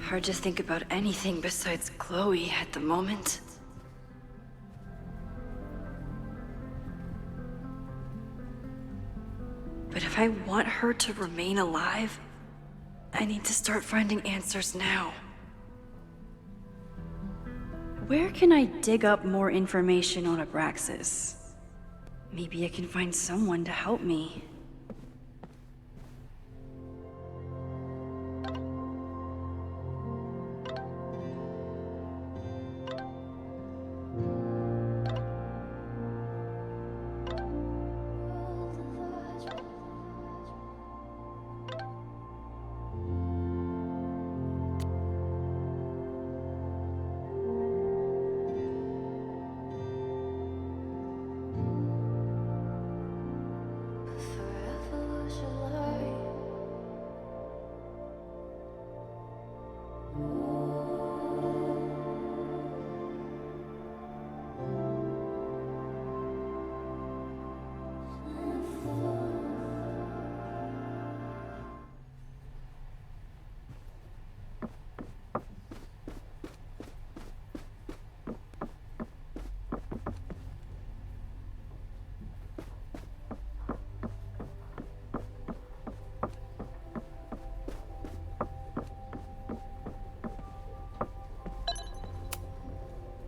Hard to think about anything besides Chloe at the moment. But if I want her to remain alive, I need to start finding answers now. Where can I dig up more information on Abraxas? Maybe I can find someone to help me.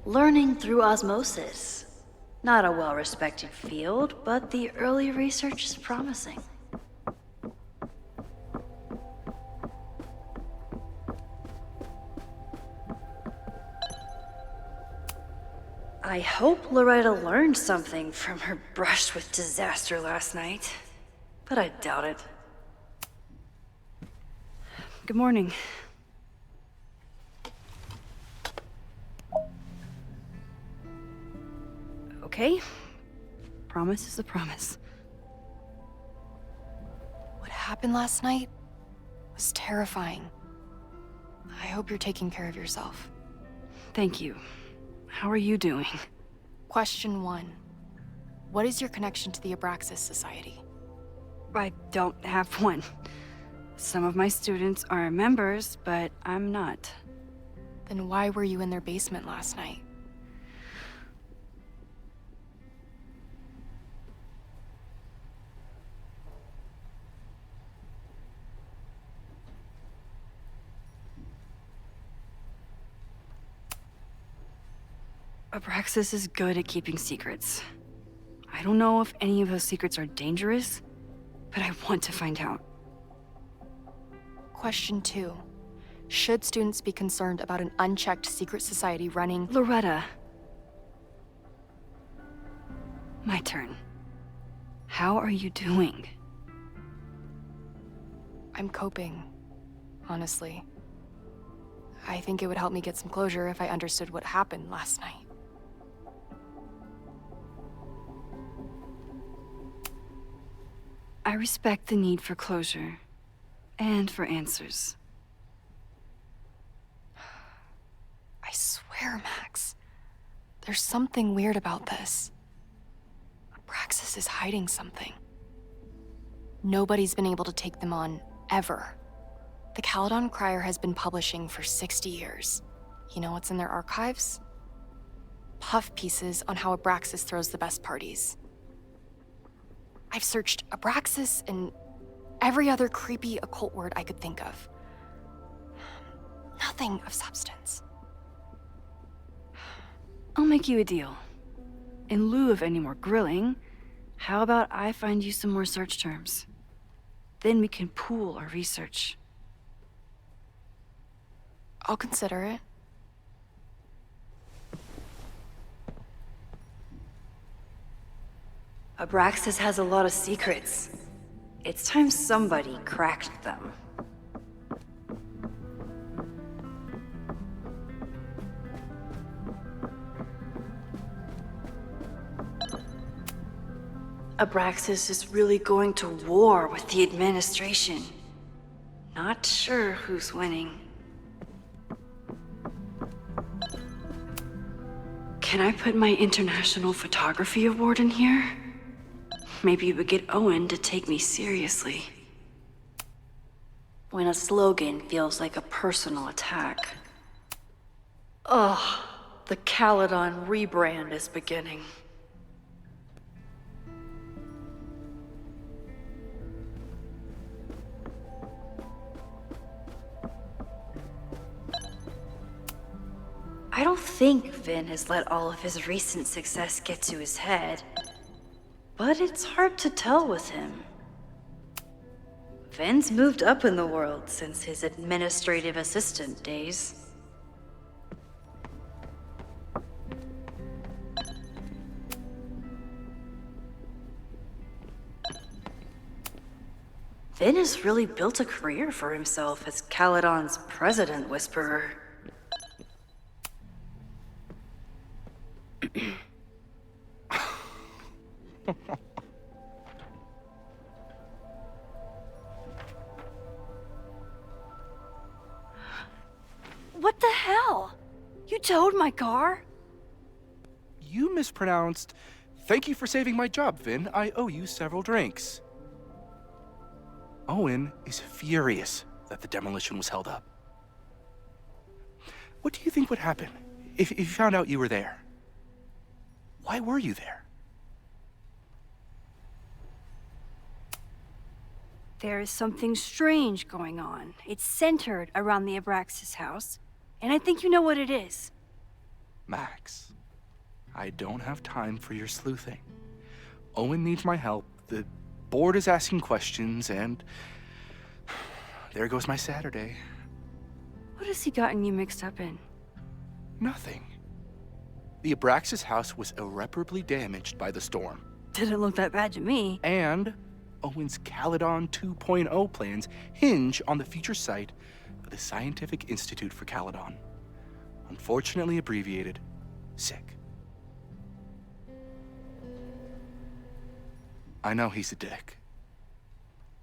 Learning through osmosis. Not a well-respected field, but the early research is promising. I hope Loretta learned something from her brush with disaster last night, but I doubt it. Good morning. Okay? Promise is a promise. What happened last night was terrifying. I hope you're taking care of yourself. Thank you. How are you doing? Question 1. What is your connection to the Abraxas Society? I don't have one. Some of my students are members, but I'm not. Then why were you in their basement last night? Abraxas is good at keeping secrets. I don't know if any of those secrets are dangerous, but I want to find out. Question 2. Should students be concerned about an unchecked secret society running— Loretta. My turn. How are you doing? I'm coping, honestly. I think it would help me get some closure if I understood what happened last night. I respect the need for closure, and for answers. I swear, Max, there's something weird about this. Abraxas is hiding something. Nobody's been able to take them on, ever. The Caledon Crier has been publishing for 60 years. You know what's in their archives? Puff pieces on how Abraxas throws the best parties. I've searched Abraxas and every other creepy occult word I could think of. Nothing of substance. I'll make you a deal. In lieu of any more grilling, how about I find you some more search terms? Then we can pool our research. I'll consider it. Abraxas has a lot of secrets. It's time somebody cracked them. Abraxas is really going to war with the administration. Not sure who's winning. Can I put my International Photography Award in here? Maybe it would get Owen to take me seriously. When a slogan feels like a personal attack. Ugh, the Caledon rebrand is beginning. I don't think Vin has let all of his recent success get to his head. But it's hard to tell with him. Vin's moved up in the world since his administrative assistant days. Vin has really built a career for himself as Caledon's president whisperer. What the hell? You towed my car? You mispronounced, "Thank you for saving my job, Vin. I owe you several drinks." Owen is furious that the demolition was held up. What do you think would happen if you found out you were there? Why were you there? There is something strange going on. It's centered around the Abraxas house, and I think you know what it is. Max, I don't have time for your sleuthing. Owen needs my help, the board is asking questions, and there goes my Saturday. What has he gotten you mixed up in? Nothing. The Abraxas house was irreparably damaged by the storm. Didn't look that bad to me. And Owen's Caledon 2.0 plans hinge on the future site of the Scientific Institute for Caledon. Unfortunately abbreviated, SICK. I know he's a dick,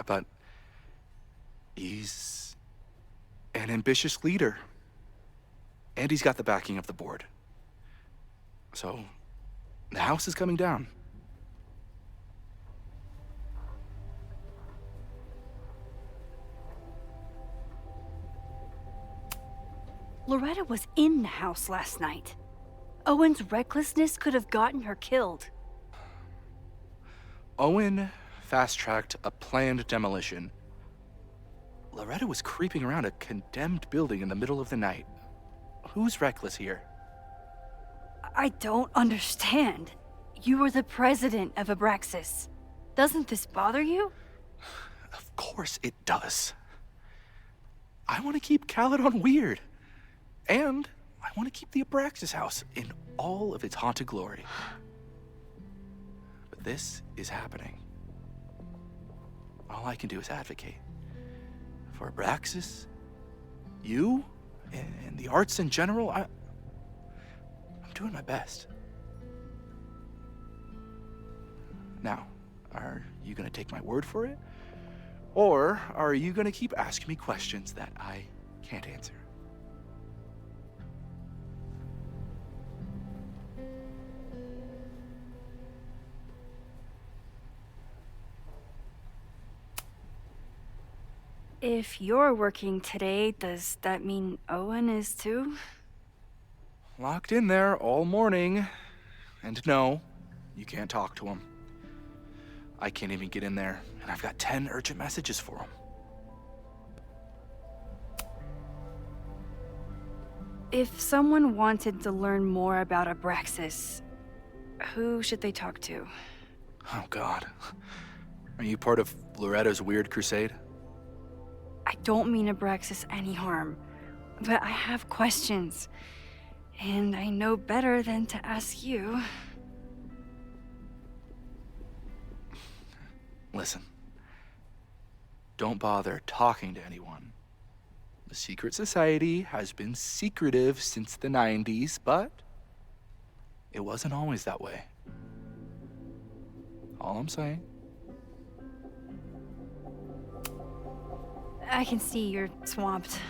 but he's an ambitious leader. And he's got the backing of the board. So, the house is coming down. Loretta was in the house last night. Owen's recklessness could have gotten her killed. Owen fast-tracked a planned demolition. Loretta was creeping around a condemned building in the middle of the night. Who's reckless here? I don't understand. You were the president of Abraxas. Doesn't this bother you? Of course it does. I want to keep Caledon weird. And I want to keep the Abraxas house in all of its haunted glory. But this is happening. All I can do is advocate. For Abraxas, you, and the arts in general, I'm doing my best. Now, are you gonna take my word for it? Or are you gonna keep asking me questions that I can't answer? If you're working today, does that mean Owen is too? Locked in there all morning. And no, you can't talk to him. I can't even get in there, and I've got 10 urgent messages for him. If someone wanted to learn more about Abraxas, who should they talk to? Oh, God. Are you part of Loretta's weird crusade? I don't mean Abraxas any harm, but I have questions, and I know better than to ask you. Listen, don't bother talking to anyone. The secret society has been secretive since the 90s, but it wasn't always that way. All I'm saying. I can see you're swamped.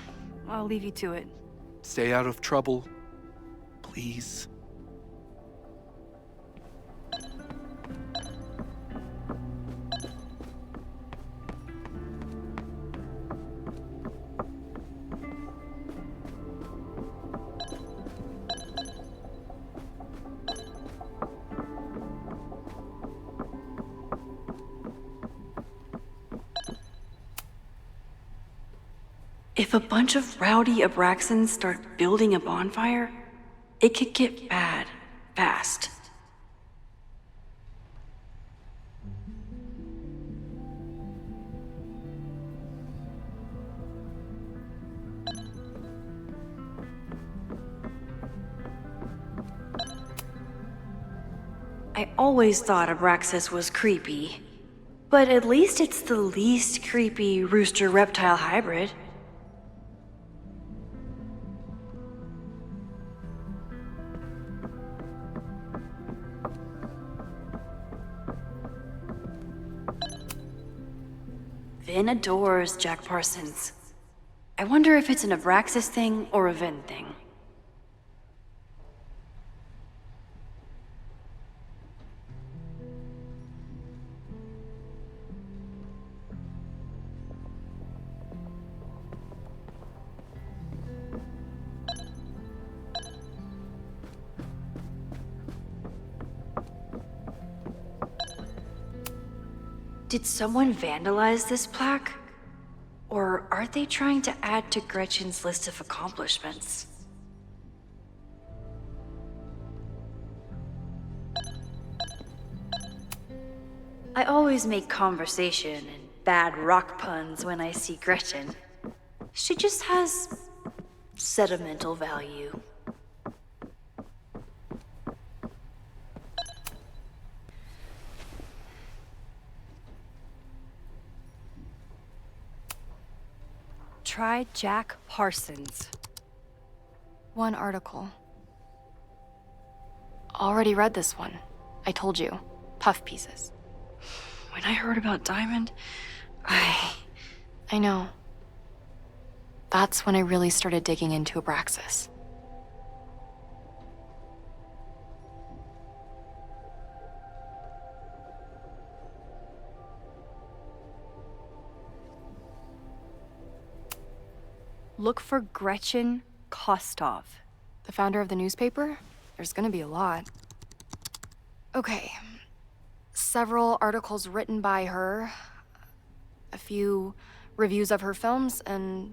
I'll leave you to it. Stay out of trouble, please. If a bunch of rowdy Abraxans start building a bonfire, it could get bad fast. I always thought Abraxas was creepy, but at least it's the least creepy rooster-reptile hybrid. Vin adores Jack Parsons. I wonder if it's an Abraxas thing or a Vin thing. Did someone vandalize this plaque? Or are they trying to add to Gretchen's list of accomplishments? I always make conversation and bad rock puns when I see Gretchen. She just has sentimental value. Try Jack Parsons. One article. Already read this one. I told you. Puff pieces. When I heard about Diamond, I know. That's when I really started digging into Abraxas. Look for Gretchen Kostov. The founder of the newspaper? There's gonna be a lot. Okay. Several articles written by her, a few reviews of her films, and...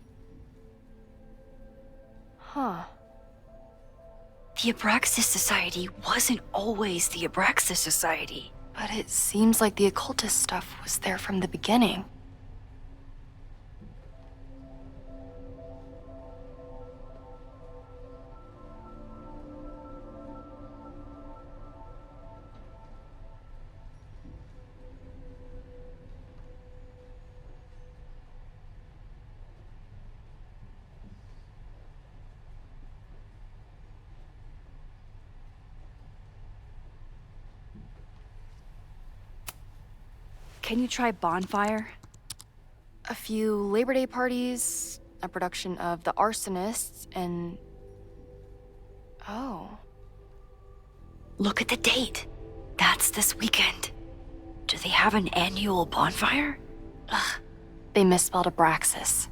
Huh. the Abraxas Society wasn't always the Abraxas Society. But it seems like the occultist stuff was there from the beginning. Can you try Bonfire? A few Labor Day parties, a production of The Arsonists, and... Oh. Look at the date. That's this weekend. Do they have an annual bonfire? Ugh. They misspelled Abraxas.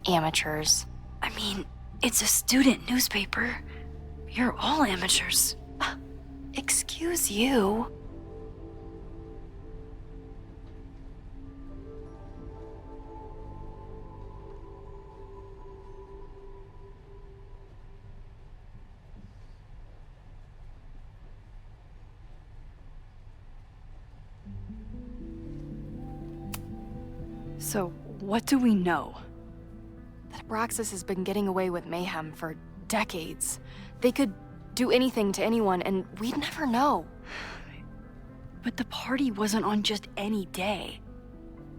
Amateurs. I mean, it's a student newspaper. You're all amateurs. Excuse you. So, what do we know? That Abraxas has been getting away with mayhem for decades. They could do anything to anyone, and we'd never know. But the party wasn't on just any day.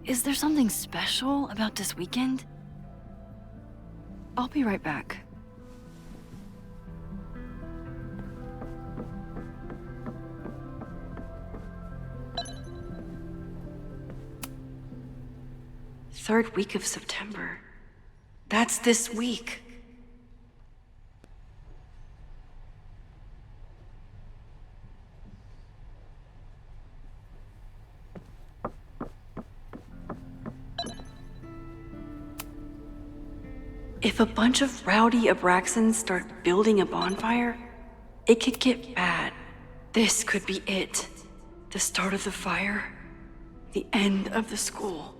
Is there something special about this weekend? I'll be right back. Third week of September. That's this week. If a bunch of rowdy Abraxans start building a bonfire, it could get bad. This could be it. The start of the fire, the end of the school.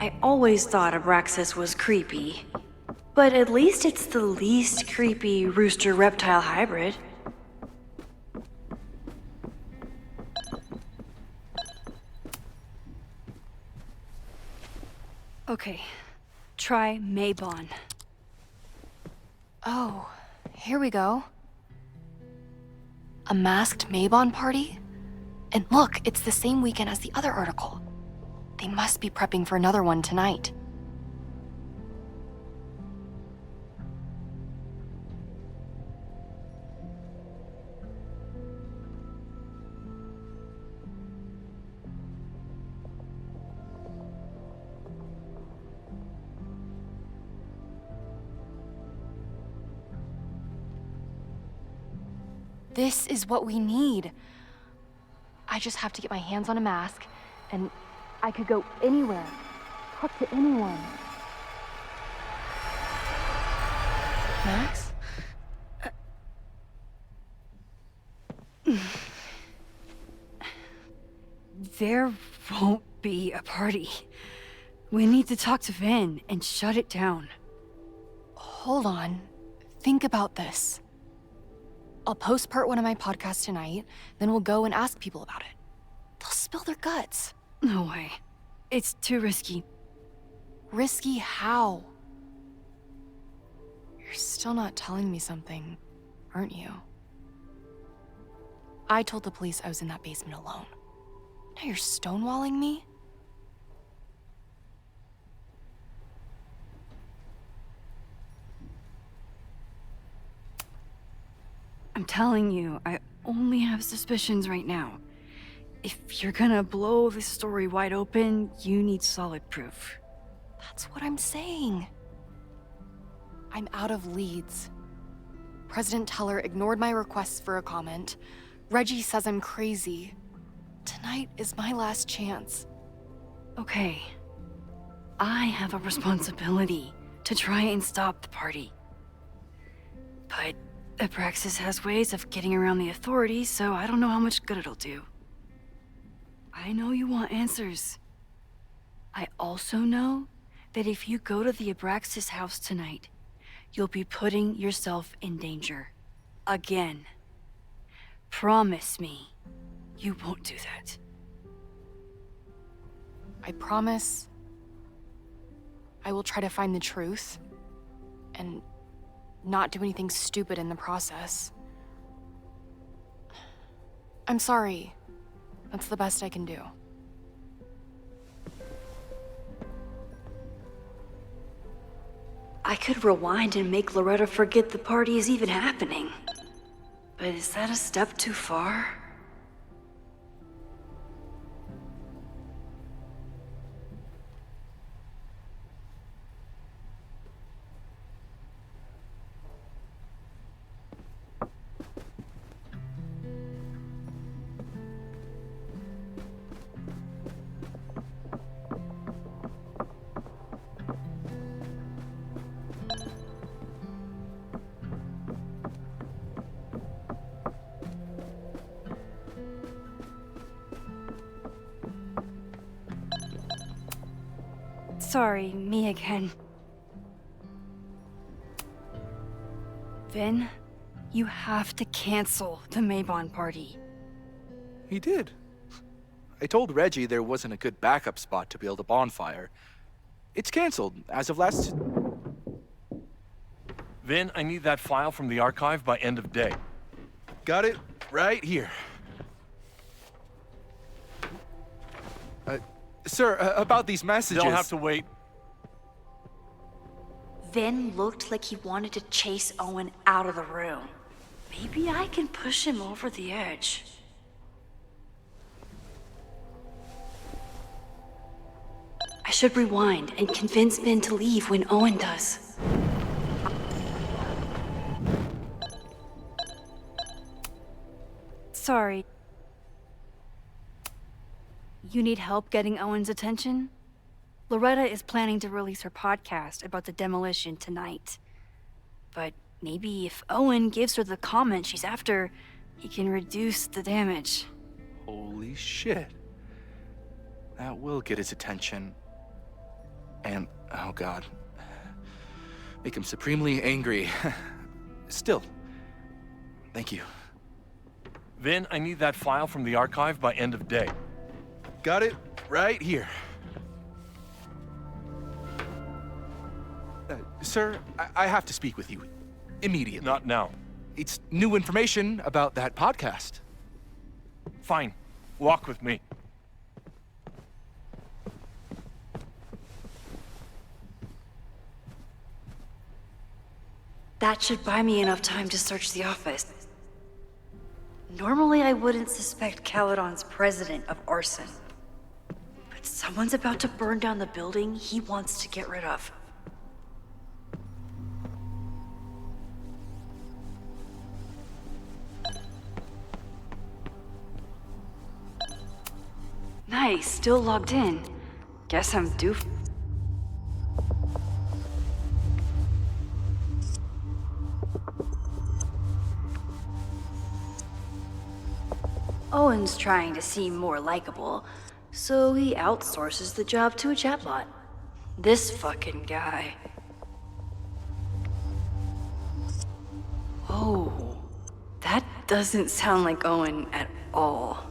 I always thought Abraxas was creepy. But at least it's the least creepy rooster-reptile hybrid. Okay, try Maybon. Oh, here we go. A masked Maybon party? And look, it's the same weekend as the other article. They must be prepping for another one tonight. This is what we need. I just have to get my hands on a mask, and I could go anywhere, talk to anyone. Max? There won't be a party. We need to talk to Vin and shut it down. Hold on. Think about this. I'll post part 1 of my podcast tonight, then we'll go and ask people about it. They'll spill their guts. No way. It's too risky. Risky how? You're still not telling me something, aren't you? I told the police I was in that basement alone. Now you're stonewalling me? I'm telling you, I only have suspicions right now. If you're gonna blow this story wide open, you need solid proof. That's what I'm saying. I'm out of leads. President Teller ignored my requests for a comment. Reggie says I'm crazy. Tonight is my last chance. Okay. I have a responsibility to try and stop the party. But Abraxas has ways of getting around the authorities, so I don't know how much good it'll do. I know you want answers. I also know that if you go to the Abraxas house tonight, you'll be putting yourself in danger. Again. Promise me you won't do that. I promise I will try to find the truth and not do anything stupid in the process. I'm sorry. That's the best I can do. I could rewind and make Loretta forget the party is even happening. But is that a step too far? Sorry, me again. Vin, you have to cancel the Maybon party. He did. I told Reggie there wasn't a good backup spot to build a bonfire. It's canceled as of last... Vin, I need that file from the archive by end of day. Got it right here. Sir, about these messages... They'll have to wait. Vin looked like he wanted to chase Owen out of the room. Maybe I can push him over the edge. I should rewind and convince Vin to leave when Owen does. Sorry. You need help getting Owen's attention? Loretta is planning to release her podcast about the demolition tonight. But maybe if Owen gives her the comment she's after, he can reduce the damage. Holy shit. That will get his attention. And, oh God, make him supremely angry. Still, thank you. Vin, I need that file from the archive by end of day. Got it right here. Sir, I have to speak with you immediately. Not now. It's new information about that podcast. Fine. Walk with me. That should buy me enough time to search the office. Normally, I wouldn't suspect Caledon's president of arson. But someone's about to burn down the building he wants to get rid of. Nice, still logged in. Guess I'm due. Owen's trying to seem more likable, so he outsources the job to a chatbot. This fucking guy. Oh, that doesn't sound like Owen at all.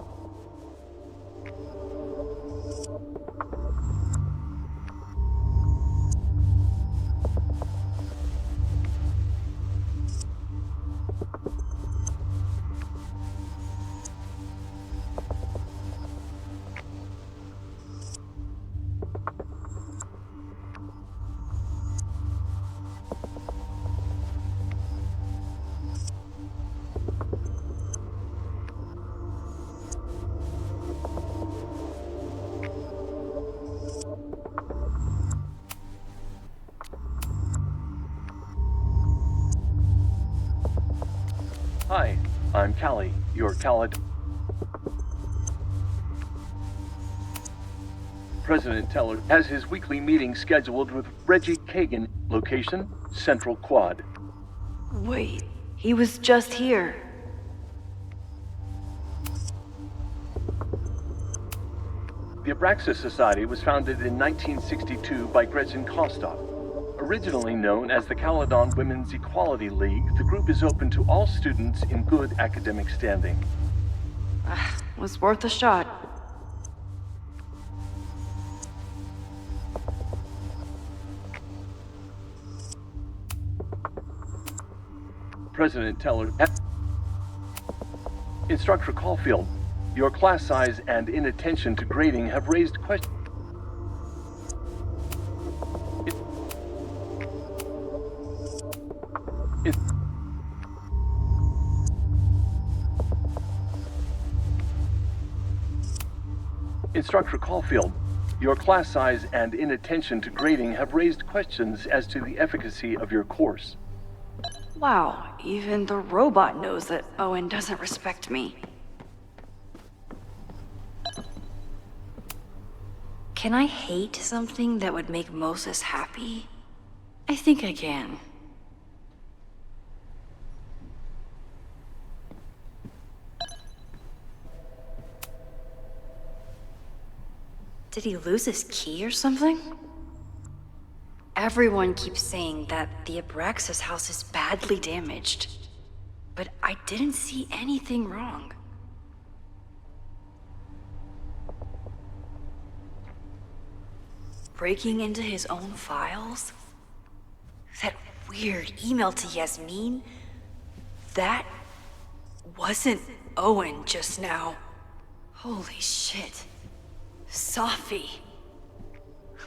Hi, I'm Callie, your Khaled. President Teller has his weekly meeting scheduled with Reggie Kagan. Location, Central Quad. Wait, he was just here. The Abraxas Society was founded in 1962 by Gretchen Kostov. Originally known as the Caledon Women's Equality League, the group is open to all students in good academic standing. Was worth a shot. President Teller. Instructor Caulfield, your class size and inattention to grading have raised questions. Instructor Caulfield, your class size and inattention to grading have raised questions as to the efficacy of your course. Wow, even the robot knows that Owen doesn't respect me. Can I hate something that would make Moses happy? I think I can. Did he lose his key or something? Everyone keeps saying that the Abraxas house is badly damaged, but I didn't see anything wrong. Breaking into his own files? That weird email to Yasmin? That wasn't Owen just now. Holy shit. Safi.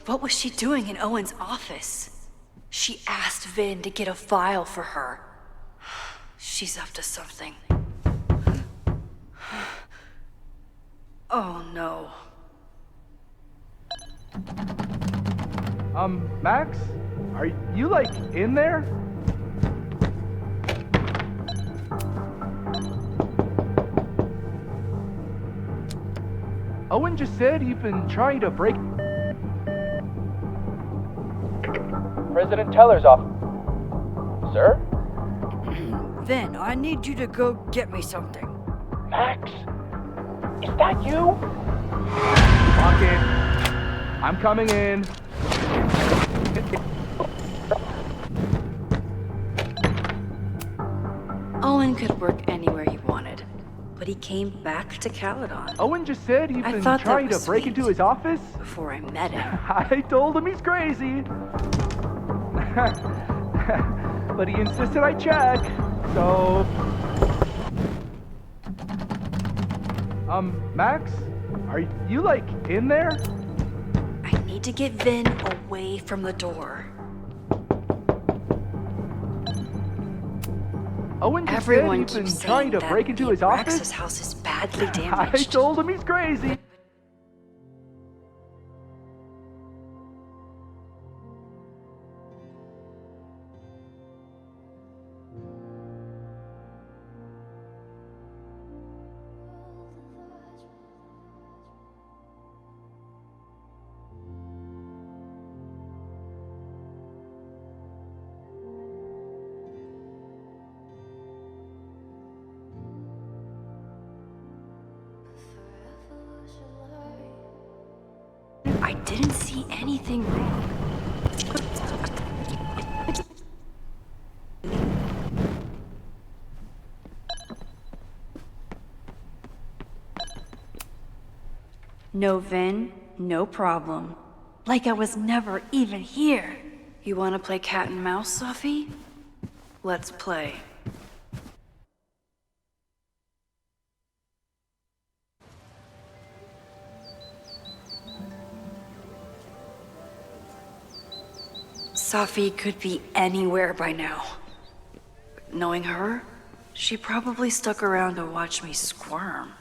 What was she doing in Owen's office? She asked Vin to get a file for her. She's up to something. Oh no. Max? Are you, like, in there? Owen just said he'd been trying to break... President Teller's office. Sir? Vin, I need you to go get me something. Max? Is that you? Lock it. I'm coming in. Owen could work anywhere he wanted, but he came back to Caledon Owen just said he'd I been thought that trying to was break sweet. into his office. before I met him. I told him he's crazy. But he insisted I check, so... Max? Are you, like, in there? I need to get Vin away from the door. Owen just Everyone said he'd keeps been trying saying to that break into the his Abraxas office. house is badly I damaged. told him he's crazy. I didn't see anything wrong. No Vin, no problem. Like I was never even here. You want to play cat and mouse, Sophie? Let's play. Sophie could be anywhere by now. Knowing her, she probably stuck around to watch me squirm.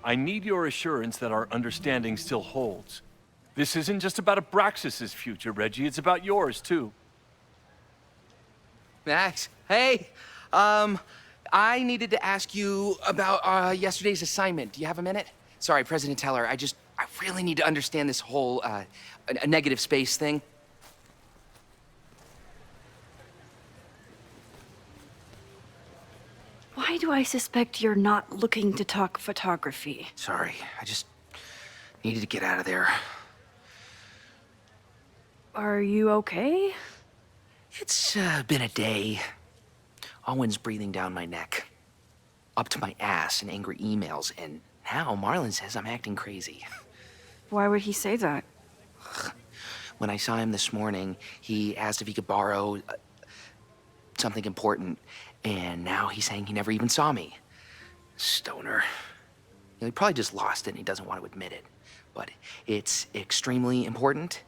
I need your assurance that our understanding still holds. This isn't just about Abraxas' future, Reggie. It's about yours, too. Max, hey. I needed to ask you about yesterday's assignment. Do you have a minute? Sorry, President Teller, I really need to understand this whole a negative space thing. Why do I suspect you're not looking to talk photography? Sorry, I just needed to get out of there. Are you okay? It's been a day. Owen's breathing down my neck, up to my ass in angry emails, and now Marlon says I'm acting crazy. Why would he say that? When I saw him this morning, he asked if he could borrow something important, and now he's saying he never even saw me. Stoner. You know, he probably just lost it and he doesn't want to admit it. But it's extremely important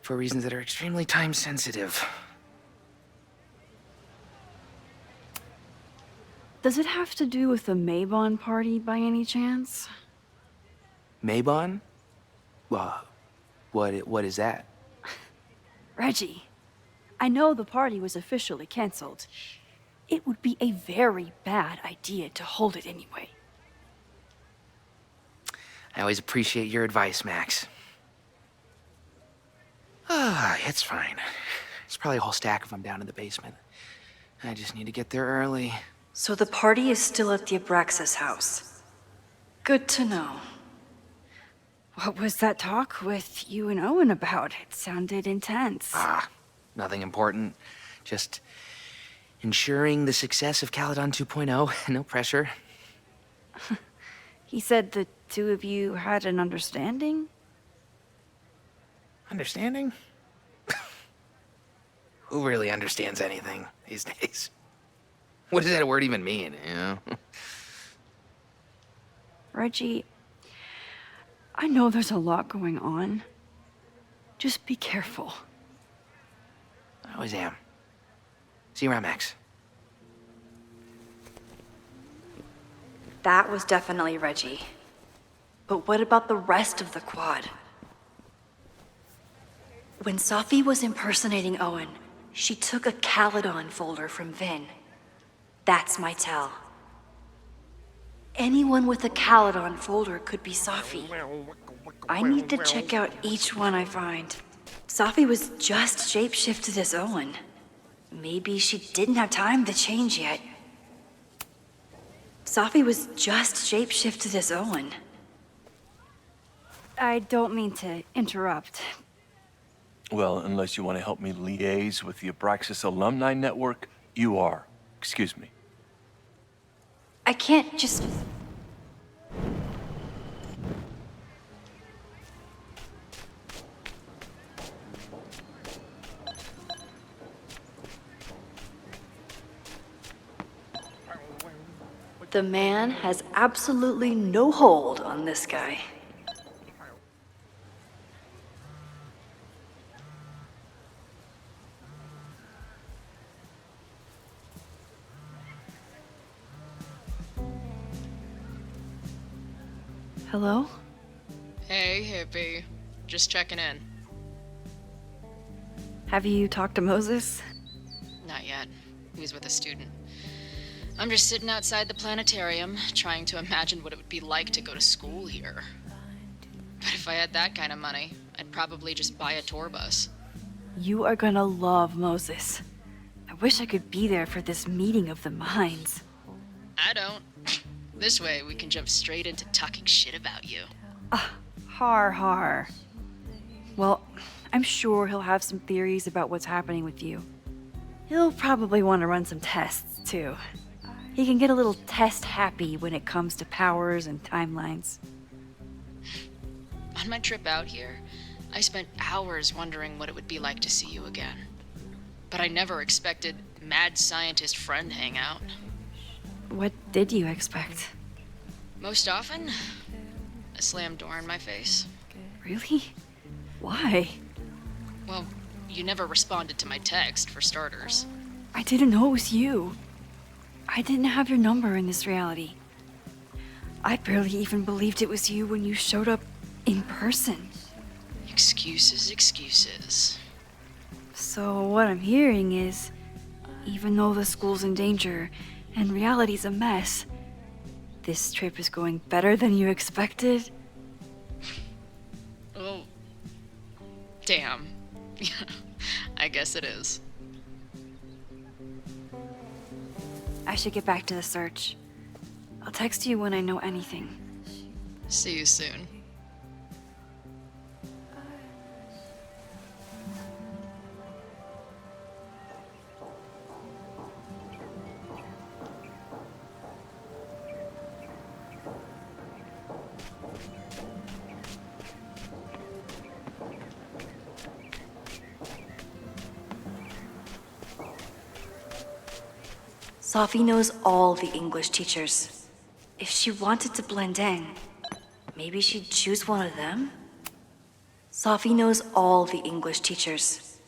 for reasons that are extremely time sensitive. Does it have to do with the Maybon party by any chance? Maybon? What is that? Reggie, I know the party was officially canceled. It would be a very bad idea to hold it anyway. I always appreciate your advice, Max. It's fine. It's probably a whole stack if I'm down in the basement. I just need to get there early. So the party is still at the Abraxas house. Good to know. What was that talk with you and Owen about? It sounded intense. Nothing important. Just ensuring the success of Caledon 2.0. No pressure. He said the two of you had an understanding? Understanding? Who really understands anything these days? What does that word even mean, you know? Reggie, I know there's a lot going on. Just be careful. I always am. See you around, Max. That was definitely Reggie. But what about the rest of the quad? When Sophie was impersonating Owen, she took a Caledon folder from Vin. That's my tell. Anyone with a Caledon folder could be Sophie. I need to check out each one I find. Sophie was just shapeshifted as Owen. maybe she didn't have time to change yet. Safi was just shapeshifted as Owen. I don't mean to interrupt. Well, unless you want to help me liaise with the Abraxas Alumni Network, you are. Excuse me. I can't just... The man has absolutely no hold on this guy. Hello? Hey, hippie. Just checking in. Have you talked to Moses? Not yet. He was with a student. I'm just sitting outside the planetarium, trying to imagine what it would be like to go to school here. But if I had that kind of money, I'd probably just buy a tour bus. You are gonna love Moses. I wish I could be there for this meeting of the minds. I don't. This way, we can jump straight into talking shit about you. Har. Well, I'm sure he'll have some theories about what's happening with you. He'll probably want to run some tests, too. He can get a little test happy when it comes to powers and timelines. On my trip out here, I spent hours wondering what it would be like to see you again. But I never expected mad scientist friend hangout. What did you expect? Most often, a slam door in my face. Really? Why? Well, you never responded to my text, for starters. I didn't know it was you. I didn't have your number in this reality. I barely even believed it was you when you showed up in person. Excuses. So what I'm hearing is, even though the school's in danger and reality's a mess, this trip is going better than you expected? Oh, damn. I guess it is. I should get back to the search. I'll text you when I know anything. See you soon. Safi knows all the English teachers. If she wanted to blend in, maybe she'd choose one of them? Safi knows all the English teachers.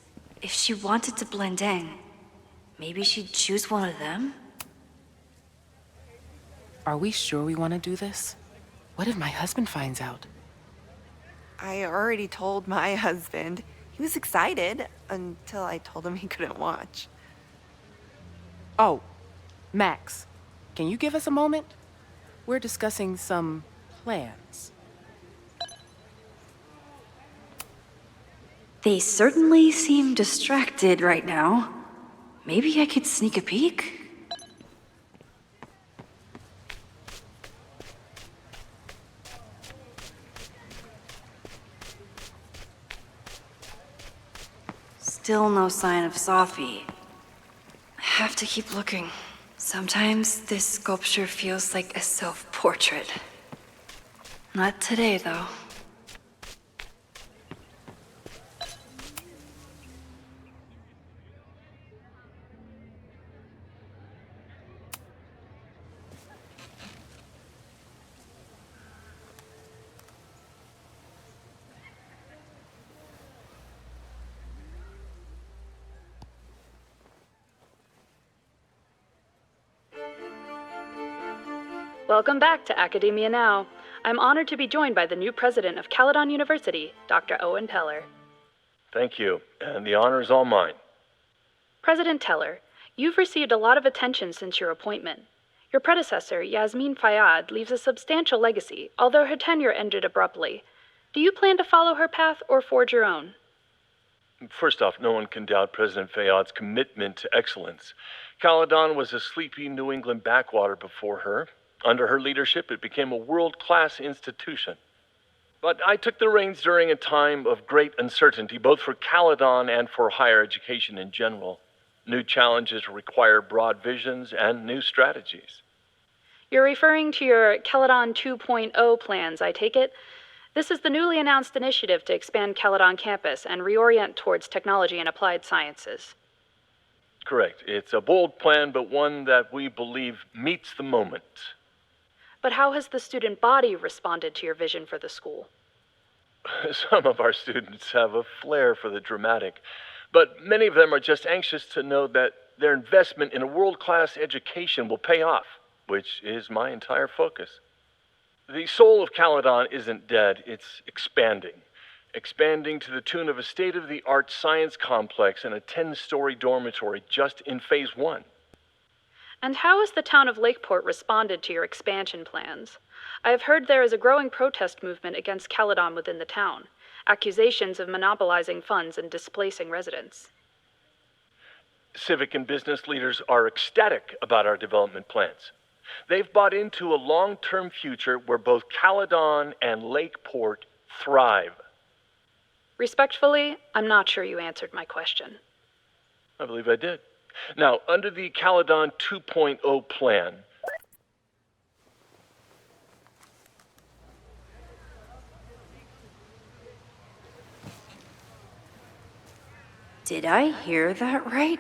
If she wanted to blend in, maybe she'd choose one of them? Are we sure we want to do this? What if my husband finds out? I already told my husband. He was excited until I told him he couldn't watch. Oh, Max, can you give us a moment? We're discussing some plans. They certainly seem distracted right now. Maybe I could sneak a peek? Still no sign of Safi. I have to keep looking. Sometimes this sculpture feels like a self-portrait. Not today, though. Welcome back to Academia Now. I'm honored to be joined by the new president of Caledon University, Dr. Owen Teller. Thank you, and the honor is all mine. President Teller, you've received a lot of attention since your appointment. Your predecessor, Yasmin Fayyad, leaves a substantial legacy, although her tenure ended abruptly. Do you plan to follow her path or forge your own? First off, no one can doubt President Fayad's commitment to excellence. Caledon was a sleepy New England backwater before her. Under her leadership, it became a world-class institution. But I took the reins during a time of great uncertainty, both for Caledon and for higher education in general. New challenges require broad visions and new strategies. You're referring to your Caledon 2.0 plans, I take it? This is the newly announced initiative to expand Caledon campus and reorient towards technology and applied sciences. Correct. It's a bold plan, but one that we believe meets the moment. But how has the student body responded to your vision for the school? Some of our students have a flair for the dramatic, but many of them are just anxious to know that their investment in a world-class education will pay off, which is my entire focus. The soul of Caledon isn't dead, it's expanding. Expanding to the tune of a state-of-the-art science complex and a 10-story dormitory just in Phase 1. And how has the town of Lakeport responded to your expansion plans? I have heard there is a growing protest movement against Caledon within the town, accusations of monopolizing funds and displacing residents. Civic and business leaders are ecstatic about our development plans. They've bought into a long-term future where both Caledon and Lakeport thrive. Respectfully, I'm not sure you answered my question. I believe I did. Now, under the Caledon 2.0 plan, Did I hear that right?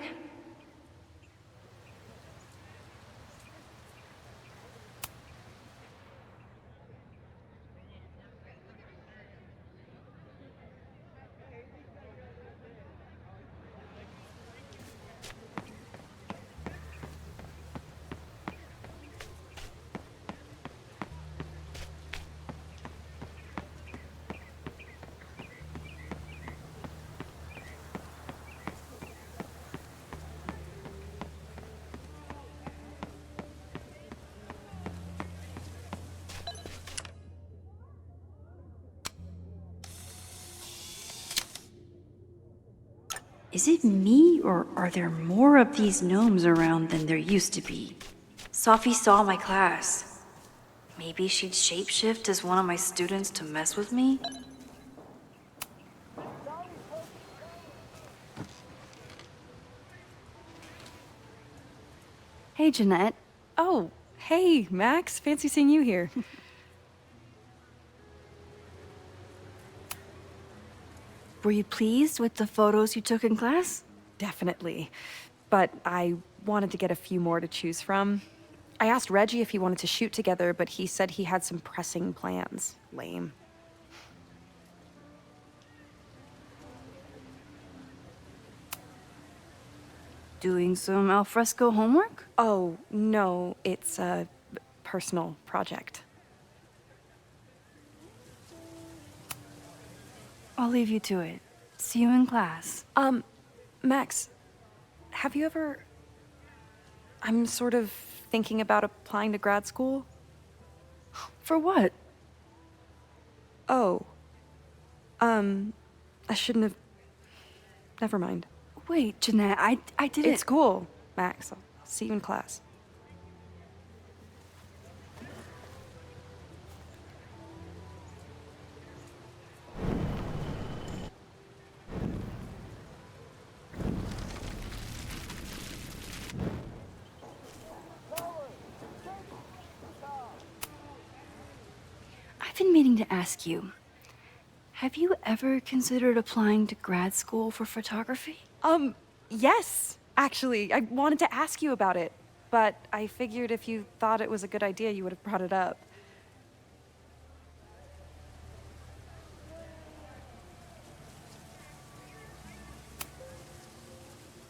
Is it me, or are there more of these gnomes around than there used to be? Sophie saw my class. Maybe she'd shapeshift as one of my students to mess with me? Hey, Jeanette. Oh, hey, Max. Fancy seeing you here. Were you pleased with the photos you took in class? Definitely. But I wanted to get a few more to choose from. I asked Reggie if he wanted to shoot together, but he said he had some pressing plans. Lame. Doing some alfresco homework? Oh, no, it's a personal project. I'll leave you to it. See you in class. Max, have you ever... I'm sort of thinking about applying to grad school. For what? Oh. I shouldn't have... Never mind. Wait, Jeanette, I didn't... It's cool, Max. I'll see you in class. I've been meaning to ask you, have you ever considered applying to grad school for photography? Yes, actually. I wanted to ask you about it, but I figured if you thought it was a good idea, you would have brought it up.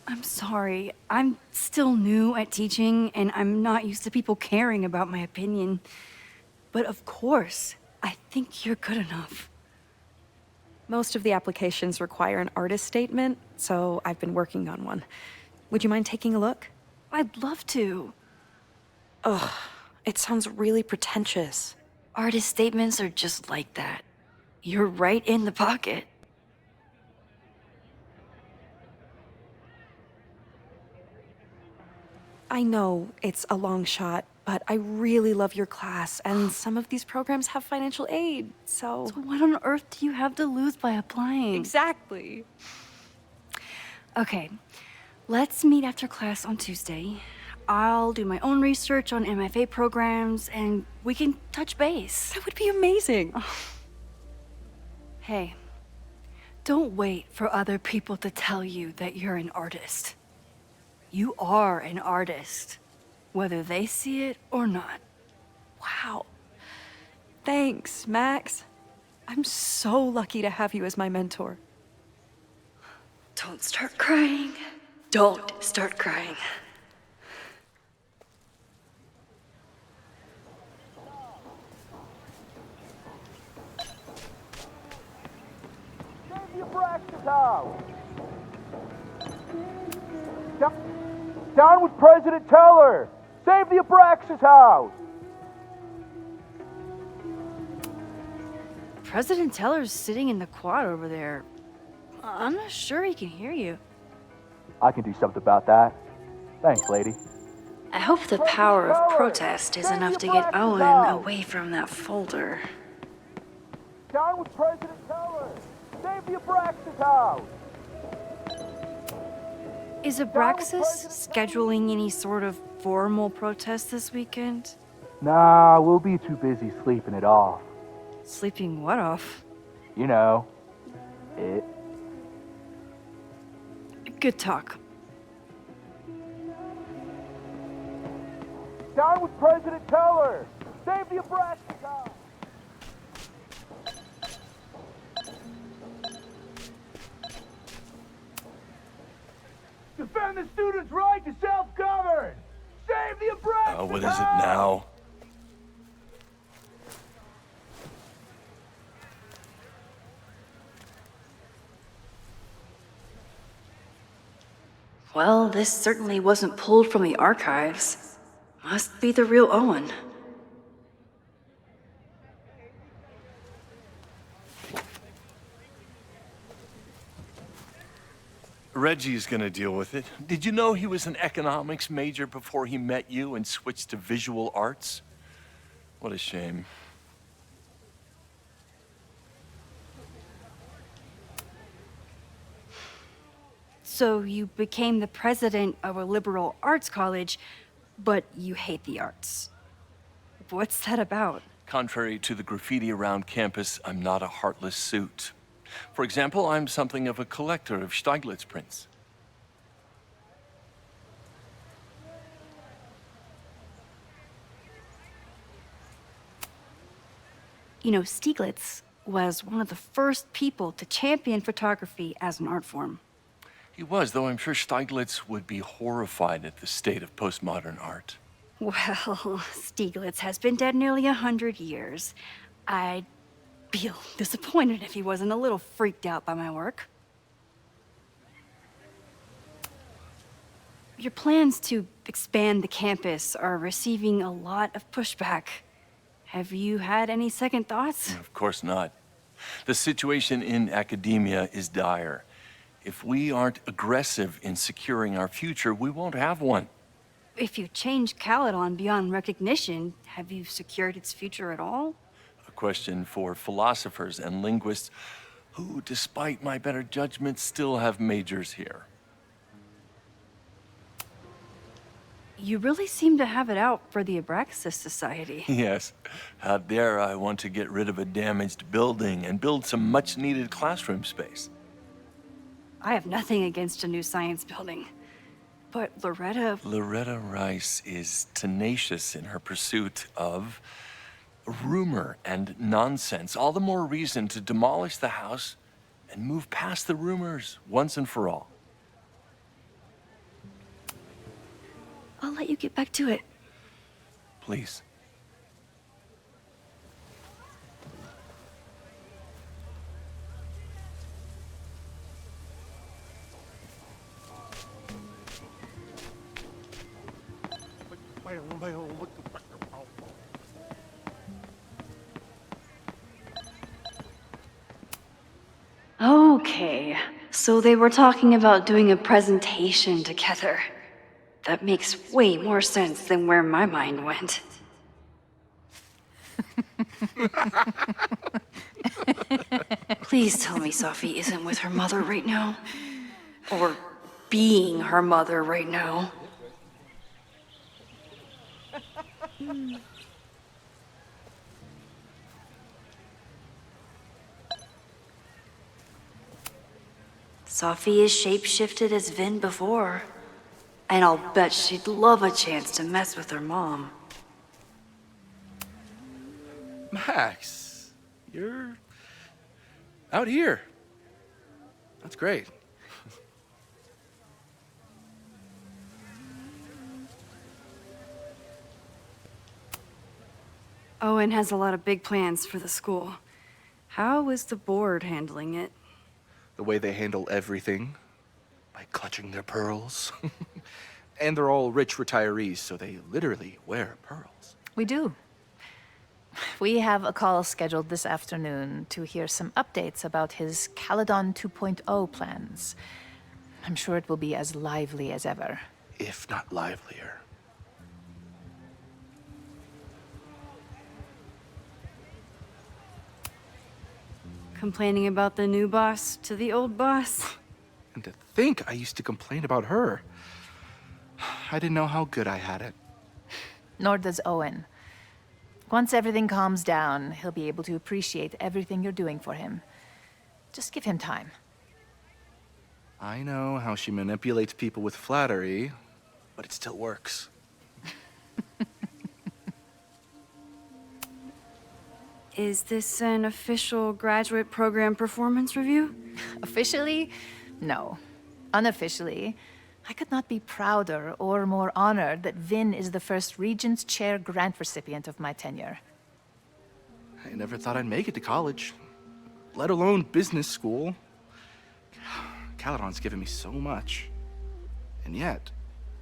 I'm sorry. I'm still new at teaching, and I'm not used to people caring about my opinion. But of course, I think you're good enough. Most of the applications require an artist statement, so I've been working on one. Would you mind taking a look? I'd love to. Ugh, it sounds really pretentious. Artist statements are just like that. You're right in the pocket. I know it's a long shot, but I really love your class, and some of these programs have financial aid, so... So what on earth do you have to lose by applying? Exactly. Okay, let's meet after class on Tuesday. I'll do my own research on MFA programs, and we can touch base. That would be amazing. Hey, don't wait for other people to tell you that you're an artist. You are an artist, whether they see it or not. Wow. Thanks, Max. I'm so lucky to have you as my mentor. Don't start crying. Don't start crying. Down with President Teller! Save the Abraxas house! President Teller's sitting in the quad over there. I'm not sure he can hear you. I can do something about that. Thanks, lady. I hope the power of protest is enough to get Owen away from that folder. Down with President Teller! Save the Abraxas house! Is Abraxas scheduling any sort of formal protest this weekend? Nah, we'll be too busy sleeping it off. Sleeping what off? You know, it. Good talk. Down with President Teller! Save the Abraxas house! Defend the students' right to self-govern! Save the Abraxas What is it now? Well, this certainly wasn't pulled from the archives. Must be the real Owen. Reggie's gonna deal with it. Did you know he was an economics major before he met you and switched to visual arts? What a shame. So you became the president of a liberal arts college, but you hate the arts. What's that about? Contrary to the graffiti around campus, I'm not a heartless suit. For example, I'm something of a collector of Stieglitz prints. You know, Stieglitz was one of the first people to champion photography as an art form. He was, though I'm sure Stieglitz would be horrified at the state of postmodern art. Well, Stieglitz has been dead nearly 100 years. I'd feel disappointed if he wasn't a little freaked out by my work. Your plans to expand the campus are receiving a lot of pushback. Have you had any second thoughts? Of course not. The situation in academia is dire. If we aren't aggressive in securing our future, we won't have one. If you change Caledon beyond recognition, have you secured its future at all? A question for philosophers and linguists who, despite my better judgment, still have majors here. You really seem to have it out for the Abraxas Society. Yes. How dare I want to get rid of a damaged building and build some much-needed classroom space. I have nothing against a new science building. But Loretta Rice is tenacious in her pursuit of rumor and nonsense. All the more reason to demolish the house and move past the rumors once and for all. I'll let you get back to it. Please. Okay, so they were talking about doing a presentation together. That makes way more sense than where my mind went. Please tell me Safi isn't with her mother right now. Or being her mother right now. Safi is shapeshifted as Vin before. And I'll bet she'd love a chance to mess with her mom. Max, you're out here. That's great. Owen has a lot of big plans for the school. How is the board handling it? The way they handle everything, by clutching their pearls. And they're all rich retirees, so they literally wear pearls. We do. We have a call scheduled this afternoon to hear some updates about his Caledon 2.0 plans. I'm sure it will be as lively as ever. If not livelier. Complaining about the new boss to the old boss? And to think I used to complain about her. I didn't know how good I had it. Nor does Owen. Once everything calms down, he'll be able to appreciate everything you're doing for him. Just give him time. I know how she manipulates people with flattery, but it still works. Is this an official graduate program performance review? Officially? No. Unofficially, I could not be prouder or more honored that Vin is the first Regents Chair grant recipient of my tenure. I never thought I'd make it to college, let alone business school. Caledon's given me so much. And yet,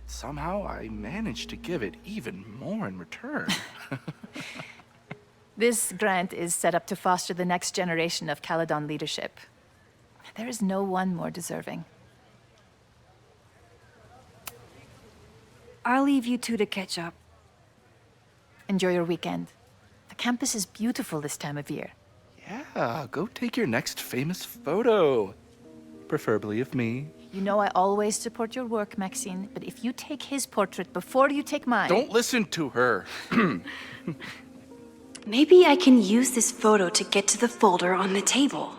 somehow I managed to give it even more in return. This grant is set up to foster the next generation of Caledon leadership. There is no one more deserving. I'll leave you two to catch up. Enjoy your weekend. The campus is beautiful this time of year. Yeah, go take your next famous photo. Preferably of me. You know I always support your work, Maxine, but if you take his portrait before you take mine... Don't listen to her. Maybe I can use this photo to get to the folder on the table.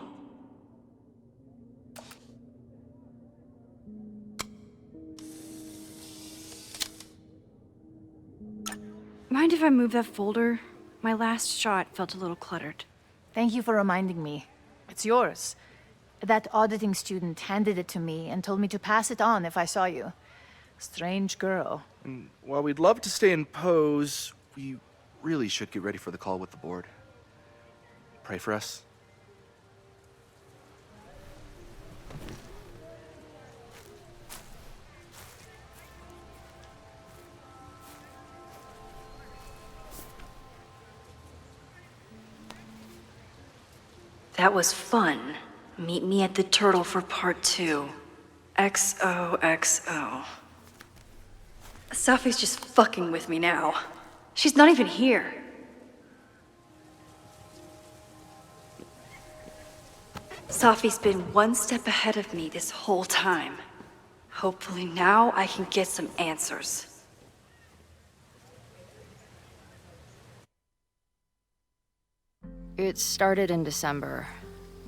Mind if I move that folder? My last shot felt a little cluttered. Thank you for reminding me. It's yours. That auditing student handed it to me and told me to pass it on if I saw you. Strange girl. And while we'd love to stay in pose, we really should get ready for the call with the board. Pray for us. That was fun. Meet me at the Turtle for part 2. XOXO. Safi's just fucking with me now. She's not even here. Safi's been one step ahead of me this whole time. Hopefully now I can get some answers. It started in December,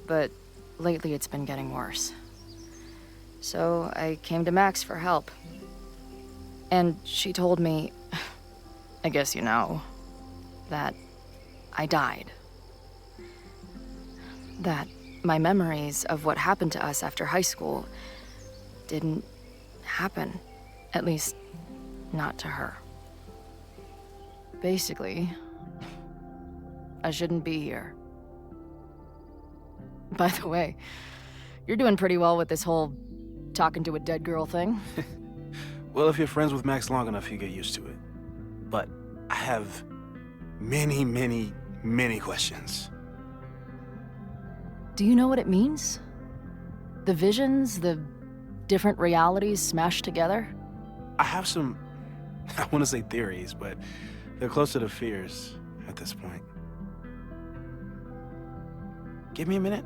but lately it's been getting worse. So I came to Max for help. And she told me, I guess you know, that I died. That my memories of what happened to us after high school didn't happen. At least, not to her. Basically, I shouldn't be here. By the way, you're doing pretty well with this whole talking to a dead girl thing. Well, if you're friends with Max long enough, you get used to it. But I have many, many, many questions. Do you know what it means? The visions, the different realities smashed together? I have some, I want to say theories, but they're closer to fears at this point. Give me a minute.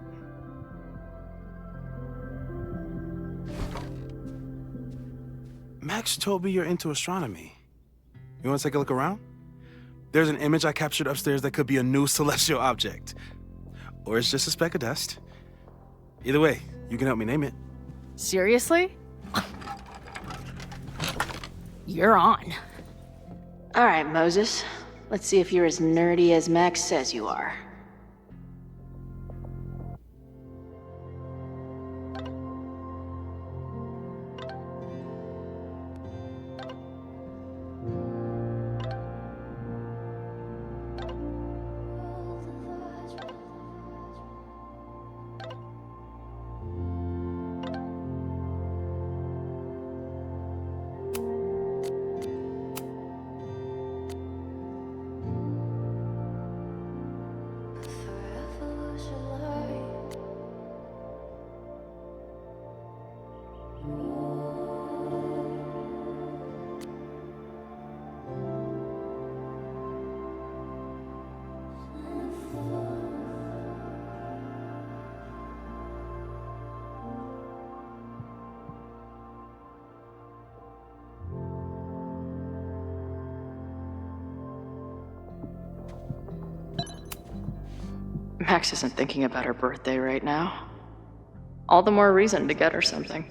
Max told me you're into astronomy. You want to take a look around? There's an image I captured upstairs that could be a new celestial object. Or it's just a speck of dust. Either way, you can help me name it. Seriously? You're on. All right, Moses. Let's see if you're as nerdy as Max says you are. Max isn't thinking about her birthday right now. All the more reason to get her something.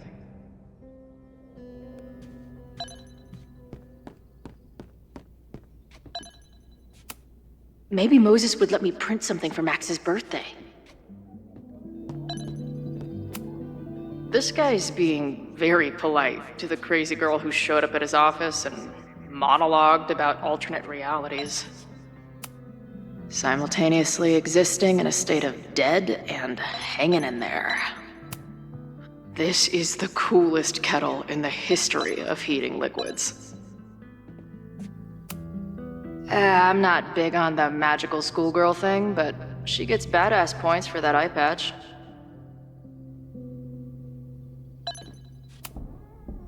Maybe Moses would let me print something for Max's birthday. This guy's being very polite to the crazy girl who showed up at his office and monologued about alternate realities. Simultaneously existing in a state of dead and hanging in there. This is the coolest kettle in the history of heating liquids. I'm not big on the magical schoolgirl thing, but she gets badass points for that eye patch.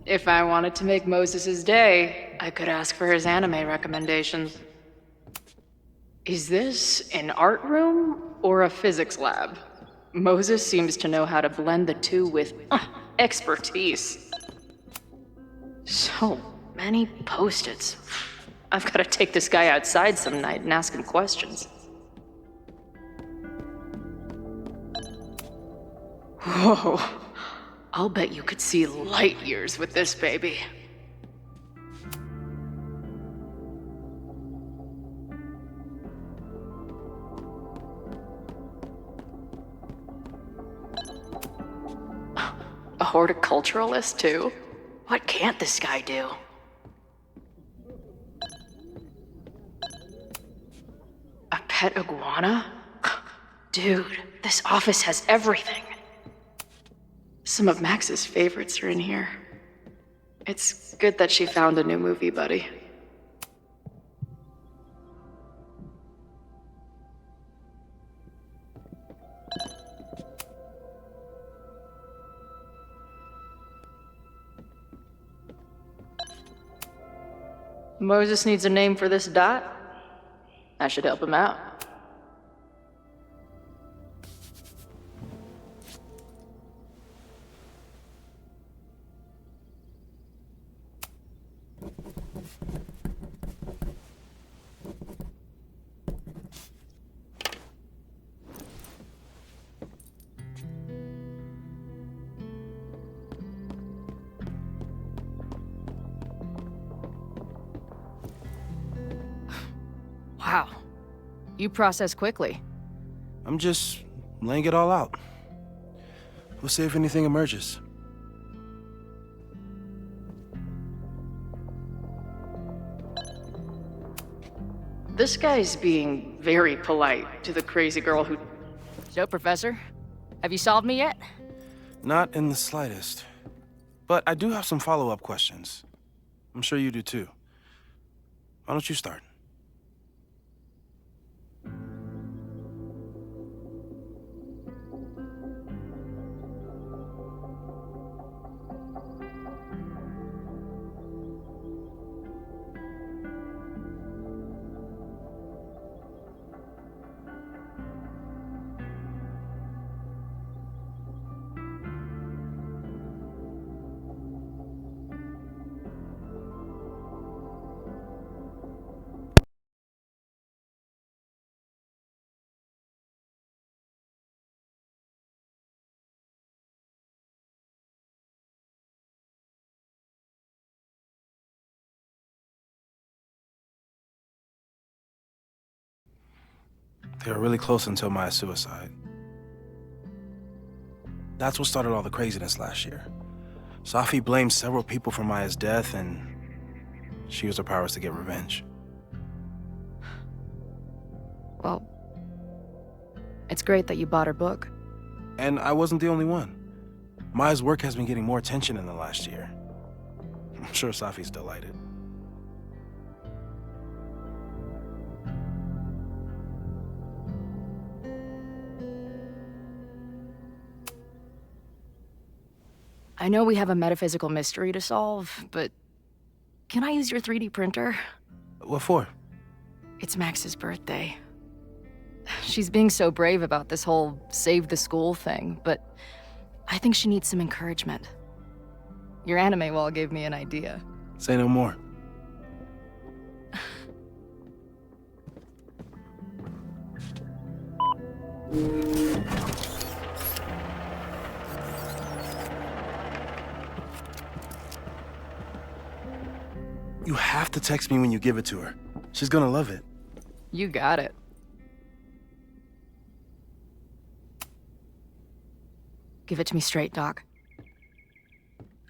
If I wanted to make Moses' day, I could ask for his anime recommendations. Is this an art room or a physics lab? Moses seems to know how to blend the two with expertise. So many post-its. I've got to take this guy outside some night and ask him questions. Whoa. I'll bet you could see light years with this baby. A horticulturalist, too? What can't this guy do? A pet iguana? Dude, this office has everything. Some of Max's favorites are in here. It's good that she found a new movie buddy. Moses needs a name for this dot. I should help him out. Wow. You process quickly. I'm just laying it all out. We'll see if anything emerges. This guy's being very polite to the crazy girl who... So, Professor, have you solved me yet? Not in the slightest. But I do have some follow-up questions. I'm sure you do too. Why don't you start? They were really close until Maya's suicide. That's what started all the craziness last year. Safi blamed several people for Maya's death, and she used her powers to get revenge. Well, it's great that you bought her book. And I wasn't the only one. Maya's work has been getting more attention in the last year. I'm sure Safi's delighted. I know we have a metaphysical mystery to solve, but can I use your 3D printer? What for? It's Max's birthday. She's being so brave about this whole save the school thing, but I think she needs some encouragement. Your anime wall gave me an idea. Say no more. You have to text me when you give it to her. She's gonna love it. You got it. Give it to me straight, Doc.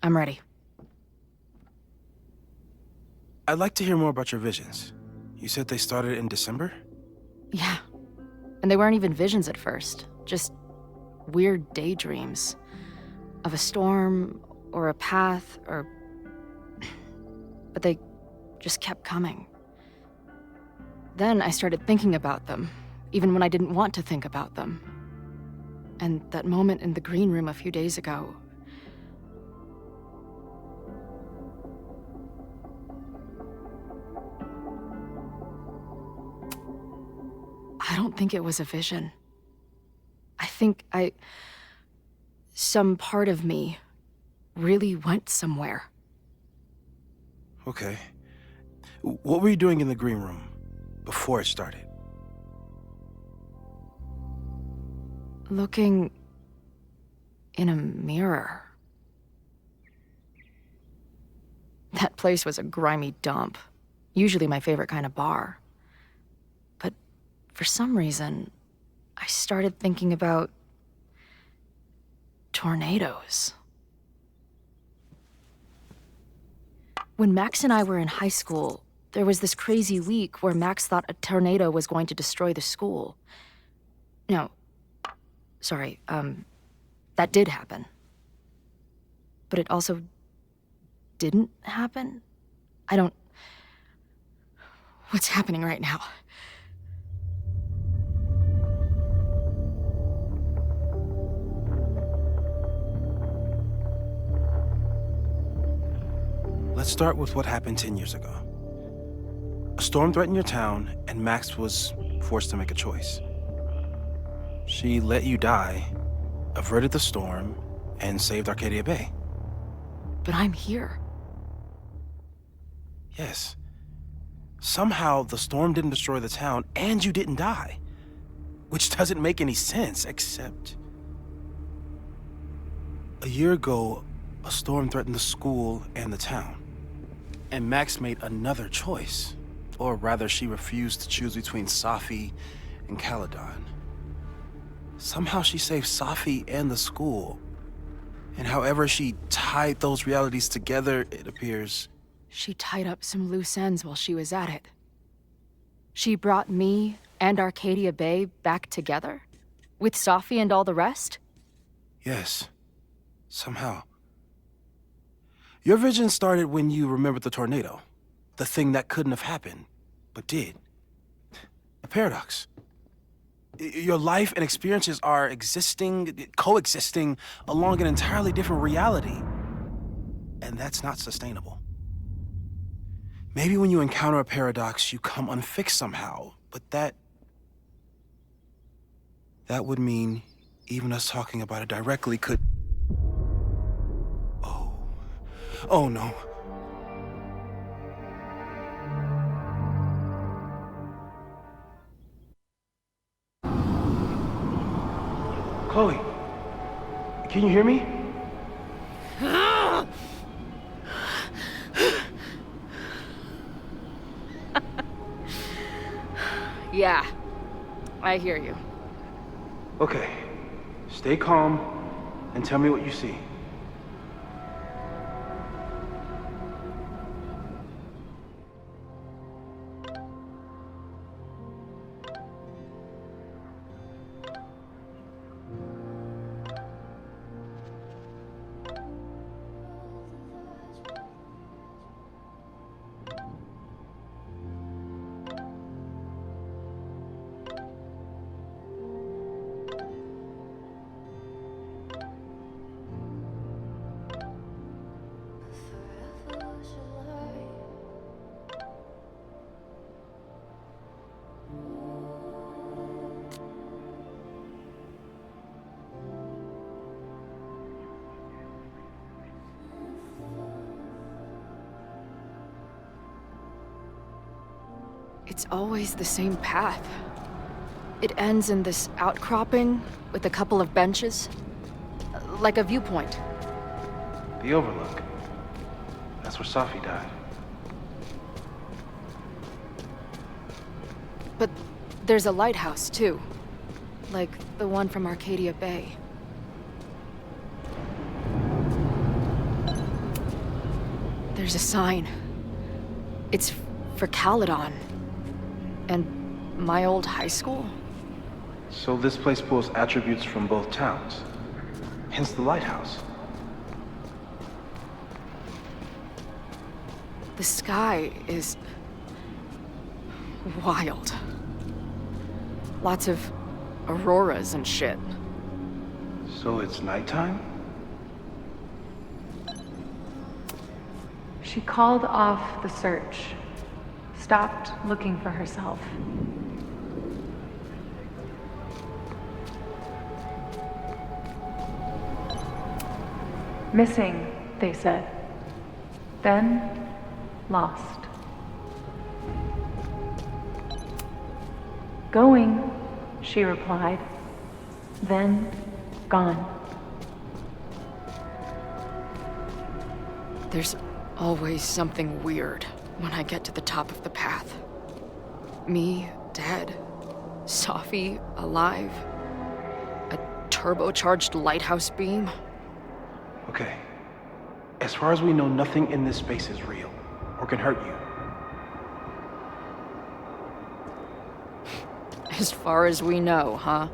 I'm ready. I'd like to hear more about your visions. You said they started in December? Yeah. And they weren't even visions at first. Just weird daydreams. Of a storm, or a path, or... But they just kept coming. Then I started thinking about them, even when I didn't want to think about them. And that moment in the green room a few days ago... I don't think it was a vision. I think some part of me really went somewhere. Okay. What were you doing in the green room before it started? Looking in a mirror. That place was a grimy dump. Usually my favorite kind of bar. But for some reason, I started thinking about tornadoes. When Max and I were in high school, there was this crazy week where Max thought a tornado was going to destroy the school. No, sorry, that did happen. But it also didn't happen? What's happening right now? Let's start with what happened 10 years ago. A storm threatened your town, and Max was forced to make a choice. She let you die, averted the storm, and saved Arcadia Bay. But I'm here. Yes. Somehow, the storm didn't destroy the town, and you didn't die. Which doesn't make any sense, except... A year ago, a storm threatened the school and the town. And Max made another choice. Or rather, she refused to choose between Safi and Caledon. Somehow she saved Safi and the school. And however she tied those realities together, it appears... She tied up some loose ends while she was at it. She brought me and Arcadia Bay back together? With Safi and all the rest? Yes. Somehow. Your vision started when you remembered the tornado. The thing that couldn't have happened, but did. A paradox. Your life and experiences are coexisting along an entirely different reality. And that's not sustainable. Maybe when you encounter a paradox, you come unfixed somehow, but that would mean even us talking about it directly could... Oh no. Chloe, can you hear me? Yeah. I hear you. Okay. Stay calm and tell me what you see. It's always the same path. It ends in this outcropping with a couple of benches. Like a viewpoint. The Overlook. That's where Safi died. But there's a lighthouse, too. Like the one from Arcadia Bay. There's a sign. It's for Caledon. And my old high school? So this place pulls attributes from both towns. Hence the lighthouse. The sky is wild. Lots of auroras and shit. So it's nighttime? She called off the search, stopped looking for herself. Missing, they said. Then, lost. Going, she replied. Then, gone. There's always something weird when I get to the top of the path. Me, dead. Safi, alive. A turbocharged lighthouse beam. Okay. As far as we know, nothing in this space is real, or can hurt you. As far as we know, huh?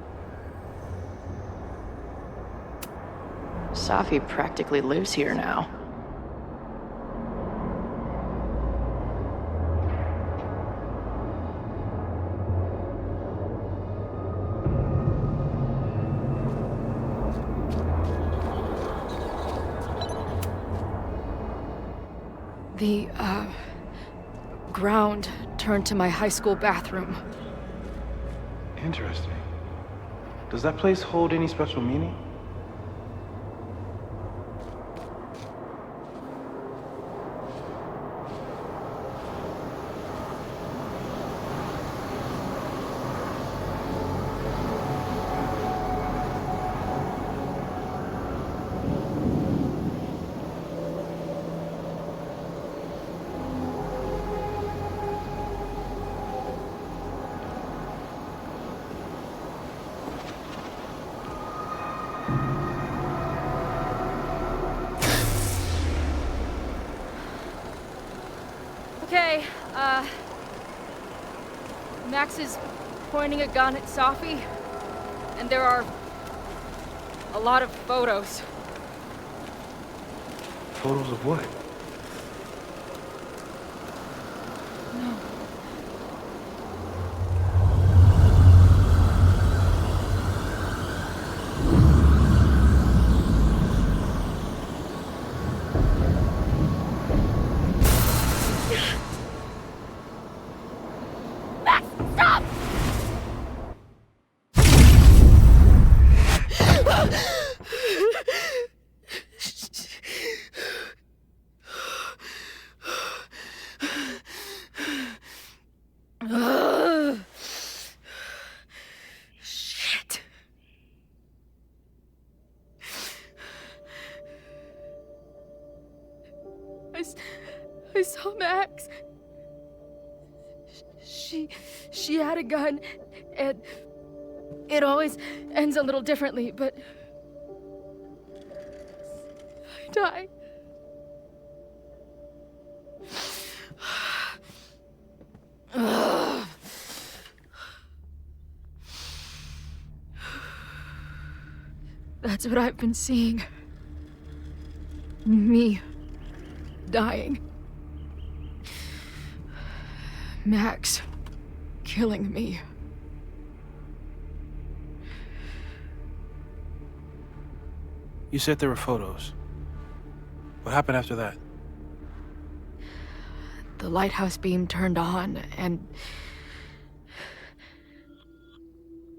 Safi practically lives here now. The, ground turned to my high school bathroom. Interesting. Does that place hold any special meaning? Okay, Max is pointing a gun at Safi, and there are a lot of photos. Photos of what? Shit. I saw Max. She had a gun, and It always ends a little differently, but I die. That's what I've been seeing. Me dying. Max killing me. You said there were photos. What happened after that? The lighthouse beam turned on, and...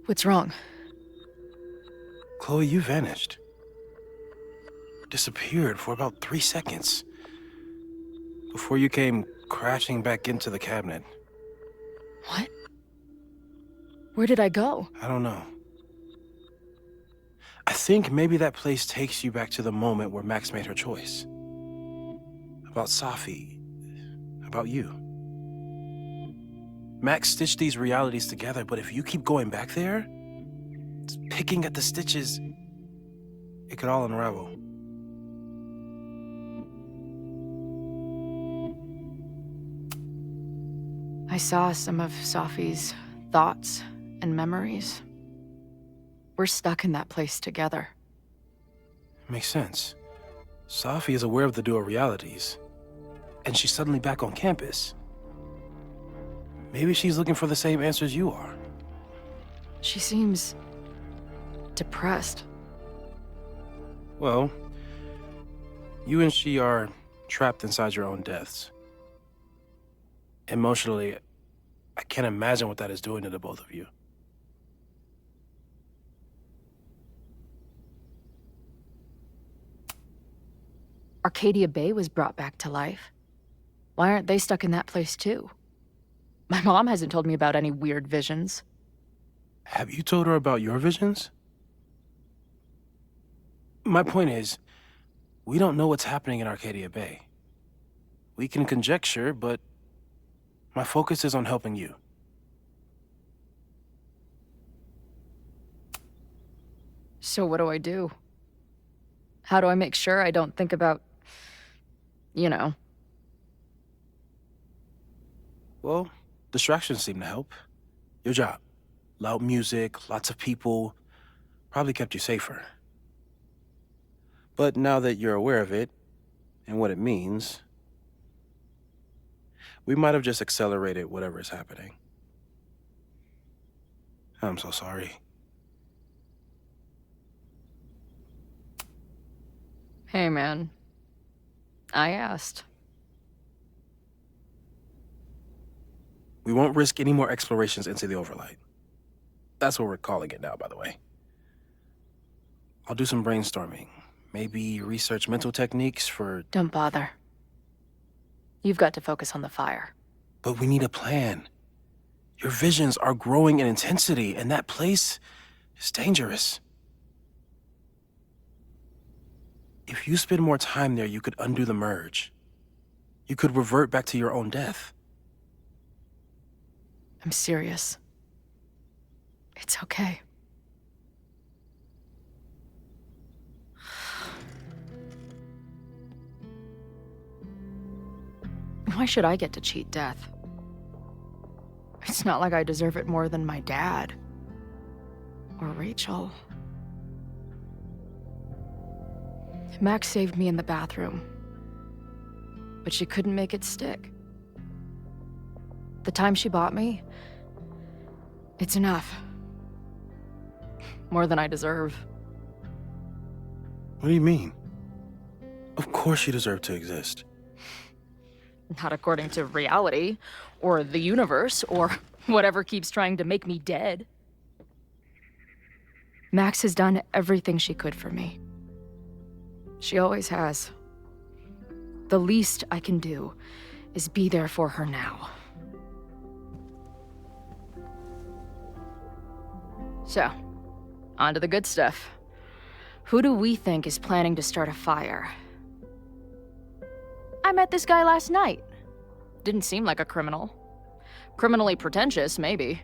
What's wrong? Chloe, you vanished. Disappeared for about 3 seconds. Before you came crashing back into the cabinet. What? Where did I go? I don't know. I think maybe that place takes you back to the moment where Max made her choice. About Safi. About you. Max stitched these realities together, but if you keep going back there, picking at the stitches, it could all unravel. I saw some of Safi's thoughts and memories. We're stuck in that place together. Makes sense. Safi is aware of the dual realities, and she's suddenly back on campus. Maybe she's looking for the same answers you are. She seems depressed. Well, you and she are trapped inside your own deaths. Emotionally, I can't imagine what that is doing to the both of you. Arcadia Bay was brought back to life. Why aren't they stuck in that place too? My mom hasn't told me about any weird visions. Have you told her about your visions? My point is, we don't know what's happening in Arcadia Bay. We can conjecture, but my focus is on helping you. So what do I do? How do I make sure I don't think about, you know? Well, distractions seem to help. Your job. Loud music, lots of people, probably kept you safer. But now that you're aware of it, and what it means, we might have just accelerated whatever is happening. I'm so sorry. Hey, man. I asked. We won't risk any more explorations into the Overlight. That's what we're calling it now, by the way. I'll do some brainstorming. Maybe research mental techniques for... Don't bother. You've got to focus on the fire. But we need a plan. Your visions are growing in intensity, and that place is dangerous. If you spend more time there, you could undo the merge. You could revert back to your own death. I'm serious. It's okay. Why should I get to cheat death? It's not like I deserve it more than my dad. Or Rachel. Max saved me in the bathroom. But she couldn't make it stick. The time she bought me, it's enough. More than I deserve. What do you mean? Of course you deserve to exist. Not according to reality, or the universe, or whatever keeps trying to make me dead. Max has done everything she could for me. She always has. The least I can do is be there for her now. So, on to the good stuff. Who do we think is planning to start a fire? I met this guy last night. Didn't seem like a criminal. Criminally pretentious, maybe.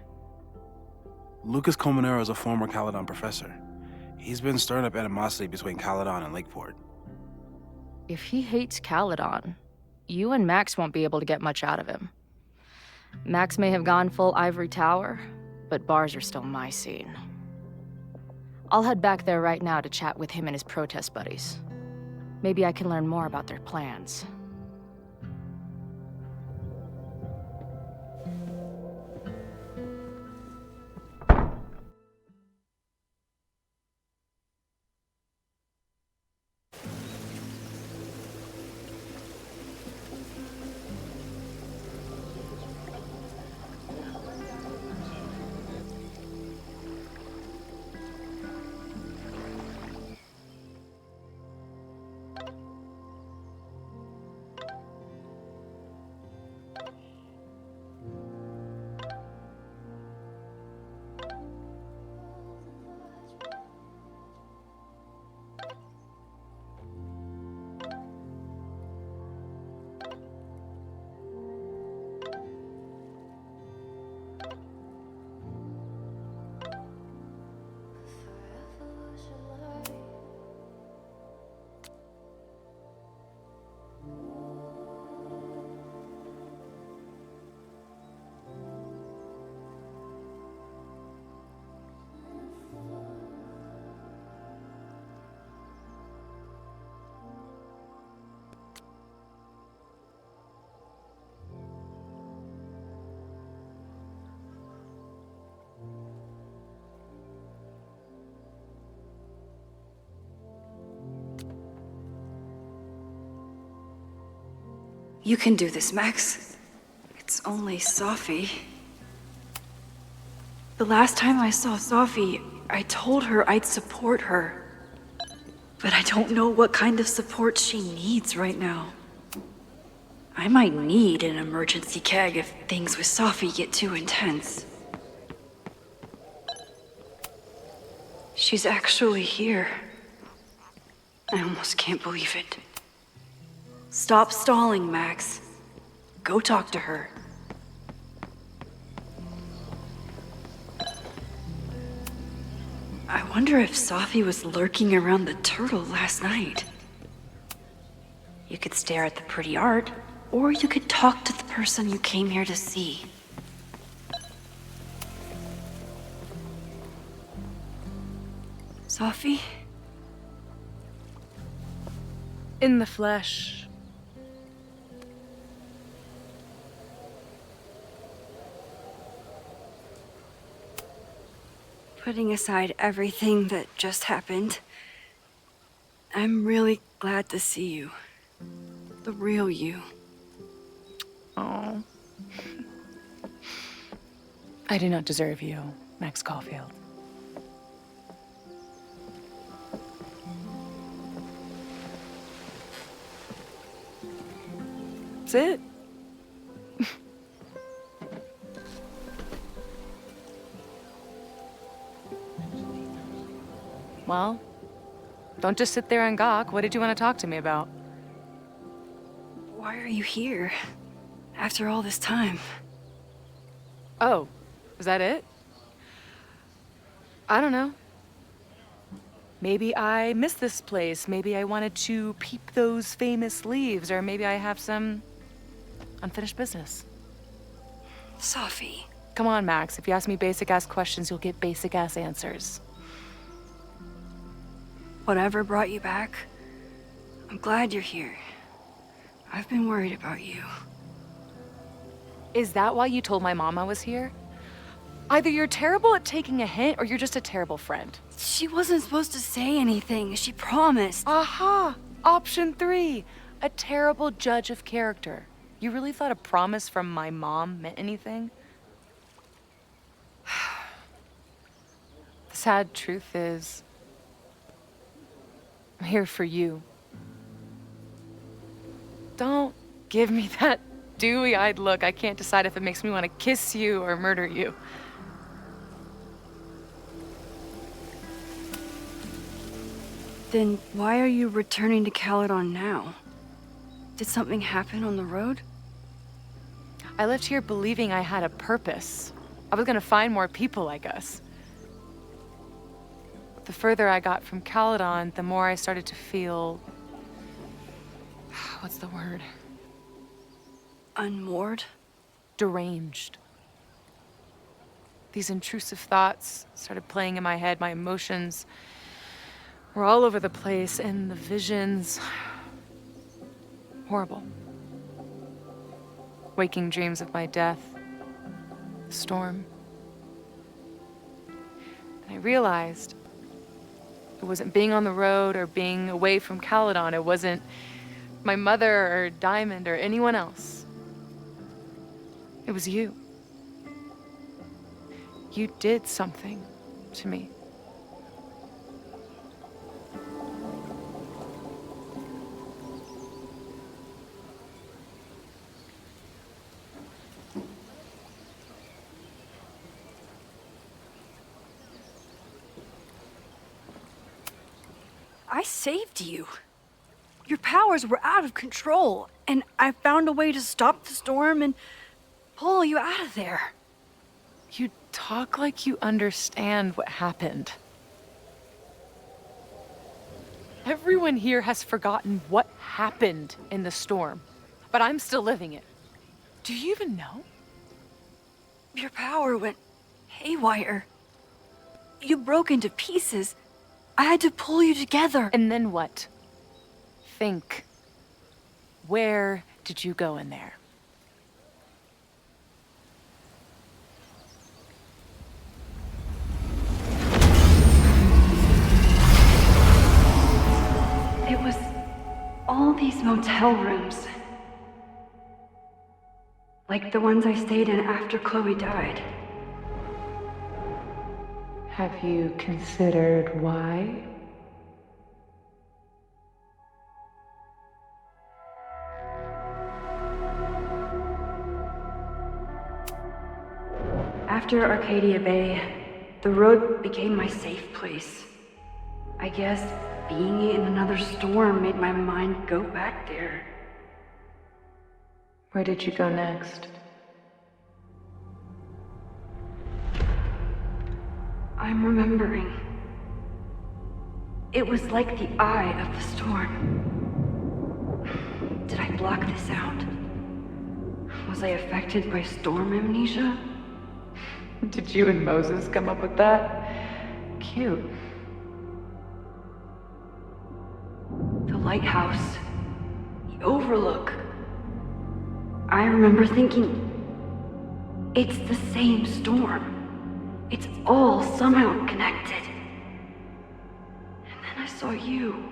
Lucas Colmenero is a former Caledon professor. He's been stirring up animosity between Caledon and Lakeport. If he hates Caledon, you and Max won't be able to get much out of him. Max may have gone full ivory tower, but bars are still my scene. I'll head back there right now to chat with him and his protest buddies. Maybe I can learn more about their plans. You can do this, Max. It's only Safi. The last time I saw Safi, I told her I'd support her. But I don't know what kind of support she needs right now. I might need an emergency keg if things with Safi get too intense. She's actually here. I almost can't believe it. Stop stalling, Max. Go talk to her. I wonder if Safi was lurking around the turtle last night. You could stare at the pretty art, or you could talk to the person you came here to see. Safi? In the flesh. Putting aside everything that just happened, I'm really glad to see you. The real you. Oh. I do not deserve you, Max Caulfield. That's it. Well, don't just sit there and gawk. What did you want to talk to me about? Why are you here? After all this time? Oh, is that it? I don't know. Maybe I missed this place. Maybe I wanted to peep those famous leaves, or maybe I have some unfinished business. Safi. Come on, Max. If you ask me basic-ass questions, you'll get basic-ass answers. Whatever brought you back, I'm glad you're here. I've been worried about you. Is that why you told my mom I was here? Either you're terrible at taking a hint, or you're just a terrible friend. She wasn't supposed to say anything. She promised. Aha! Option 3. A terrible judge of character. You really thought a promise from my mom meant anything? The sad truth is, I'm here for you. Don't give me that dewy-eyed look. I can't decide if it makes me want to kiss you or murder you. Then why are you returning to Caledon now? Did something happen on the road? I left here believing I had a purpose. I was gonna find more people like us. The further I got from Caledon, the more I started to feel... what's the word? Unmoored? Deranged. These intrusive thoughts started playing in my head. My emotions were all over the place, and the visions... horrible. Waking dreams of my death. The storm. And I realized it wasn't being on the road or being away from Caledon. It wasn't my mother or Diamond or anyone else. It was you. You did something to me. I saved you. Your powers were out of control, and I found a way to stop the storm and pull you out of there. You talk like you understand what happened. Everyone here has forgotten what happened in the storm, but I'm still living it. Do you even know? Your power went haywire. You broke into pieces. I had to pull you together. And then what? Think. Where did you go in there? It was all these motel rooms. Like the ones I stayed in after Chloe died. Have you considered why? After Arcadia Bay, the road became my safe place. I guess being in another storm made my mind go back there. Where did you go next? I'm remembering. It was like the eye of the storm. Did I block this out? Was I affected by storm amnesia? Did you and Moses come up with that? Cute. The lighthouse. The overlook. I remember thinking, it's the same storm. It's all somehow connected. And then I saw you.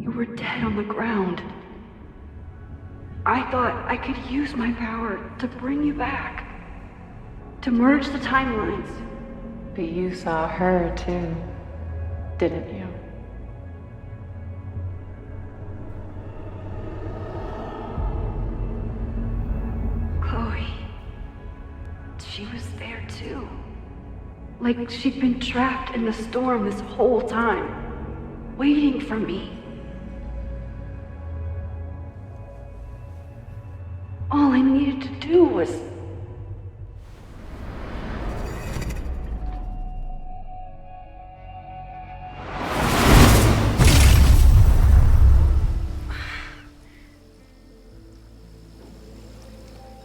You were dead on the ground. I thought I could use my power to bring you back. To merge the timelines. But you saw her too, didn't you? Chloe. She was there too. Like she'd been trapped in the storm this whole time, waiting for me. All I needed to do was...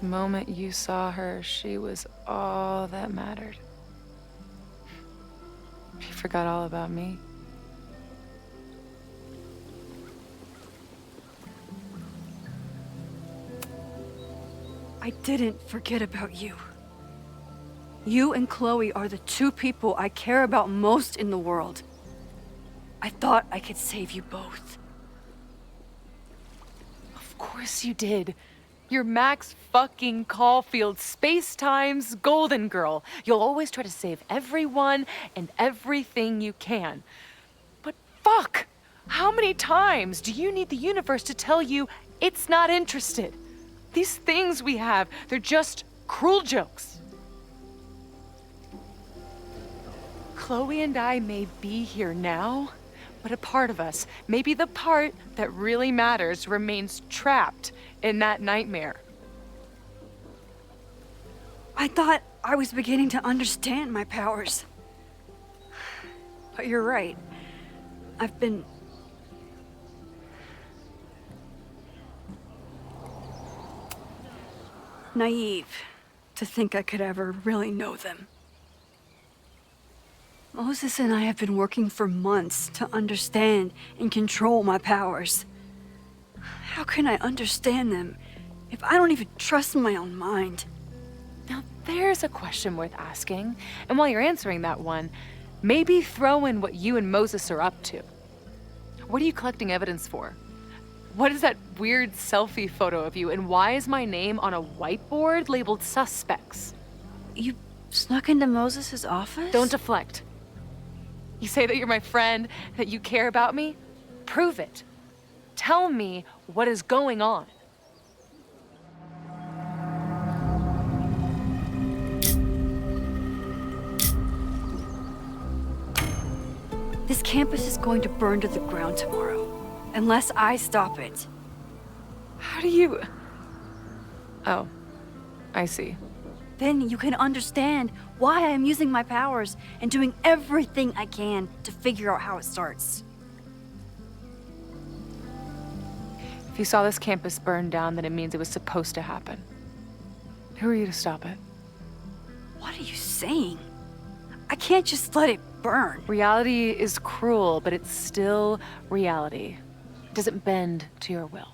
The moment you saw her, she was all that mattered. She forgot all about me. I didn't forget about you. You and Chloe are the two people I care about most in the world. I thought I could save you both. Of course you did. You're Max fucking Caulfield, Space-Time's golden girl. You'll always try to save everyone and everything you can. But fuck! How many times do you need the universe to tell you it's not interested? These things we have, they're just cruel jokes. Chloe and I may be here now, but a part of us, maybe the part that really matters, remains trapped in that nightmare. I thought I was beginning to understand my powers. But you're right. I've been... naive to think I could ever really know them. Moses and I have been working for months to understand and control my powers. How can I understand them if I don't even trust my own mind? Now, there's a question worth asking. And while you're answering that one, maybe throw in what you and Moses are up to. What are you collecting evidence for? What is that weird selfie photo of you, and why is my name on a whiteboard labeled suspects? You snuck into Moses' office? Don't deflect. You say that you're my friend, that you care about me? Prove it. Tell me what is going on. This campus is going to burn to the ground tomorrow, unless I stop it. How do you... Oh, I see. Then you can understand why I am using my powers and doing everything I can to figure out how it starts. If you saw this campus burn down, then it means it was supposed to happen. Who are you to stop it? What are you saying? I can't just let it burn. Reality is cruel, but it's still reality. It doesn't bend to your will.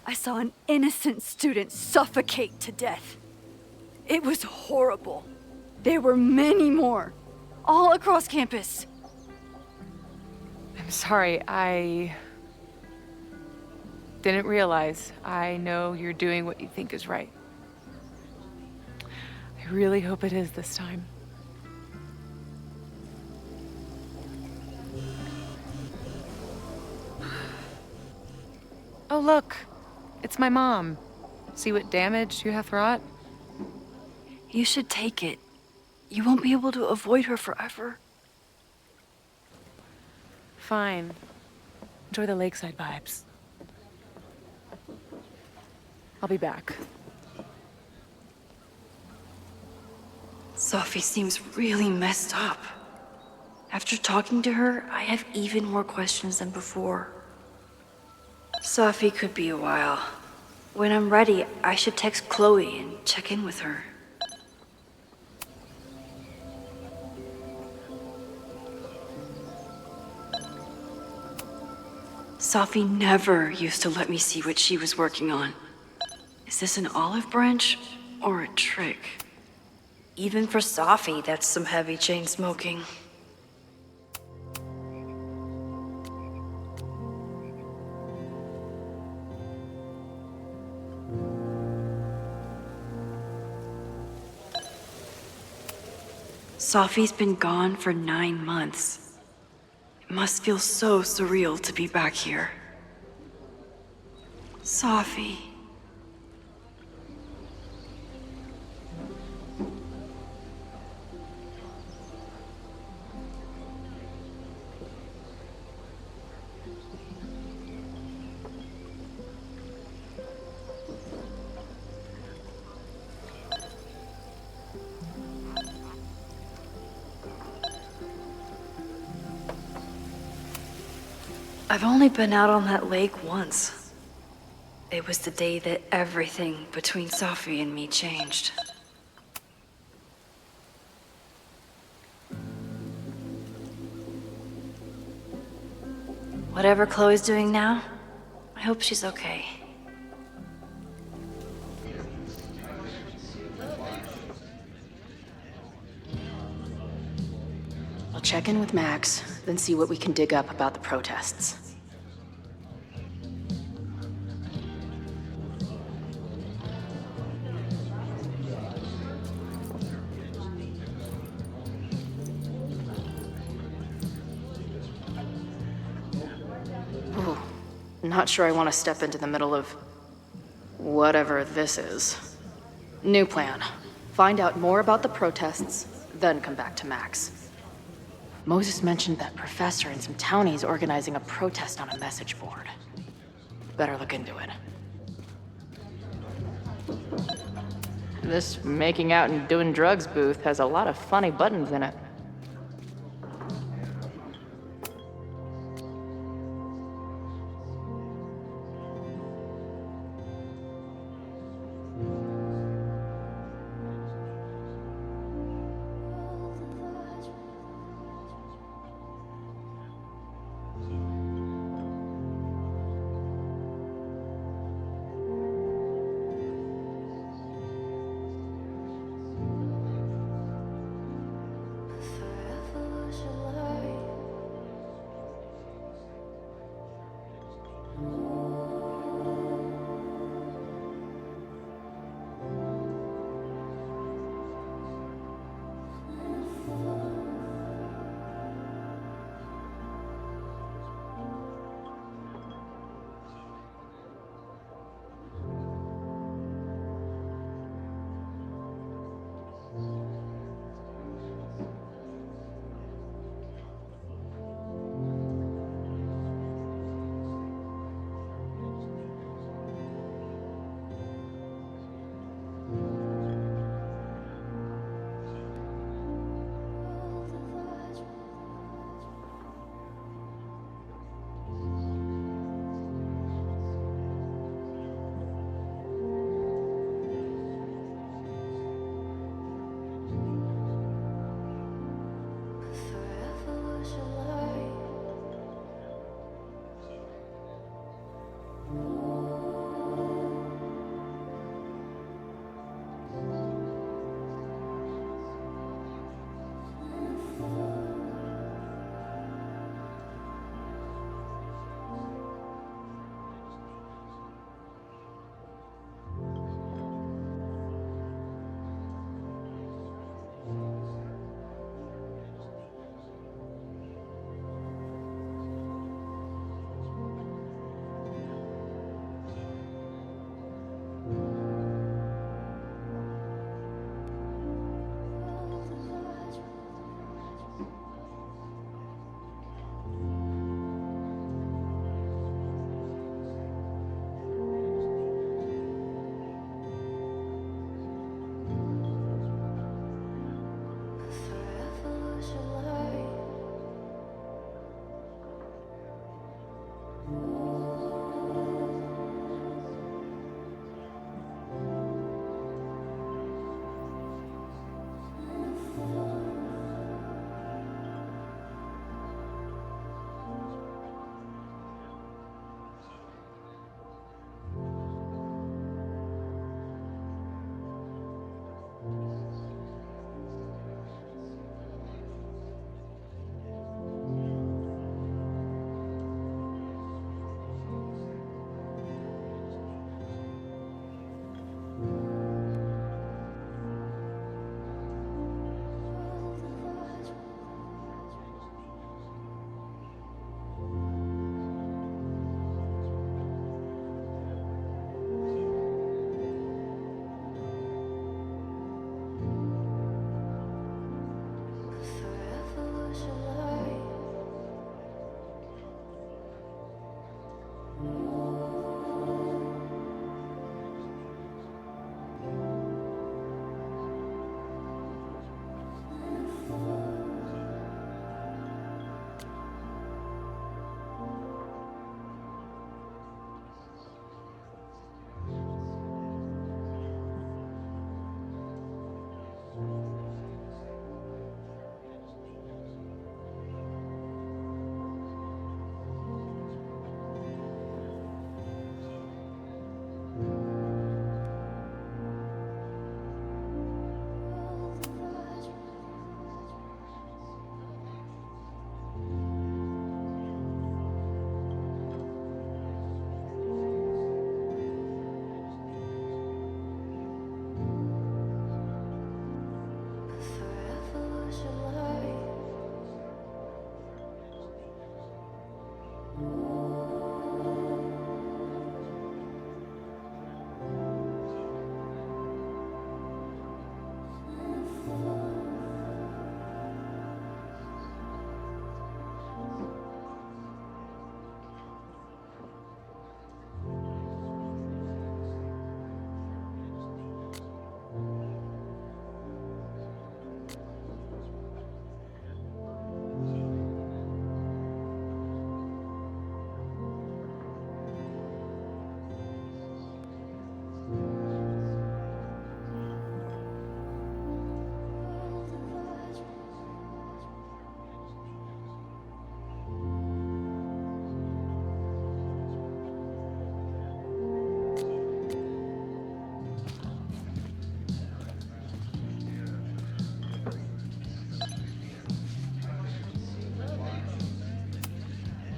I saw an innocent student suffocate to death. It was horrible. There were many more, all across campus. I'm sorry, I didn't realize. I know you're doing what you think is right. I really hope it is this time. Oh, look. It's my mom. See what damage you hath wrought? You should take it. You won't be able to avoid her forever. Fine. Enjoy the lakeside vibes. I'll be back. Sophie seems really messed up. After talking to her, I have even more questions than before. Sophie could be a while. When I'm ready, I should text Chloe and check in with her. Sophie never used to let me see what she was working on. Is this an olive branch or a trick? Even for Sophie, that's some heavy chain smoking. Sophie's been gone for 9 months. It must feel so surreal to be back here. Sophie. I've only been out on that lake once. It was the day that everything between Sophie and me changed. Whatever Chloe's doing now, I hope she's okay. I'll check in with Max, then see what we can dig up about the protests. Ooh, not sure I want to step into the middle of whatever this is. New plan. Find out more about the protests, then come back to Max. Moses mentioned that professor and some townies organizing a protest on a message board. Better look into it. This making out and doing drugs booth has a lot of funny buttons in it.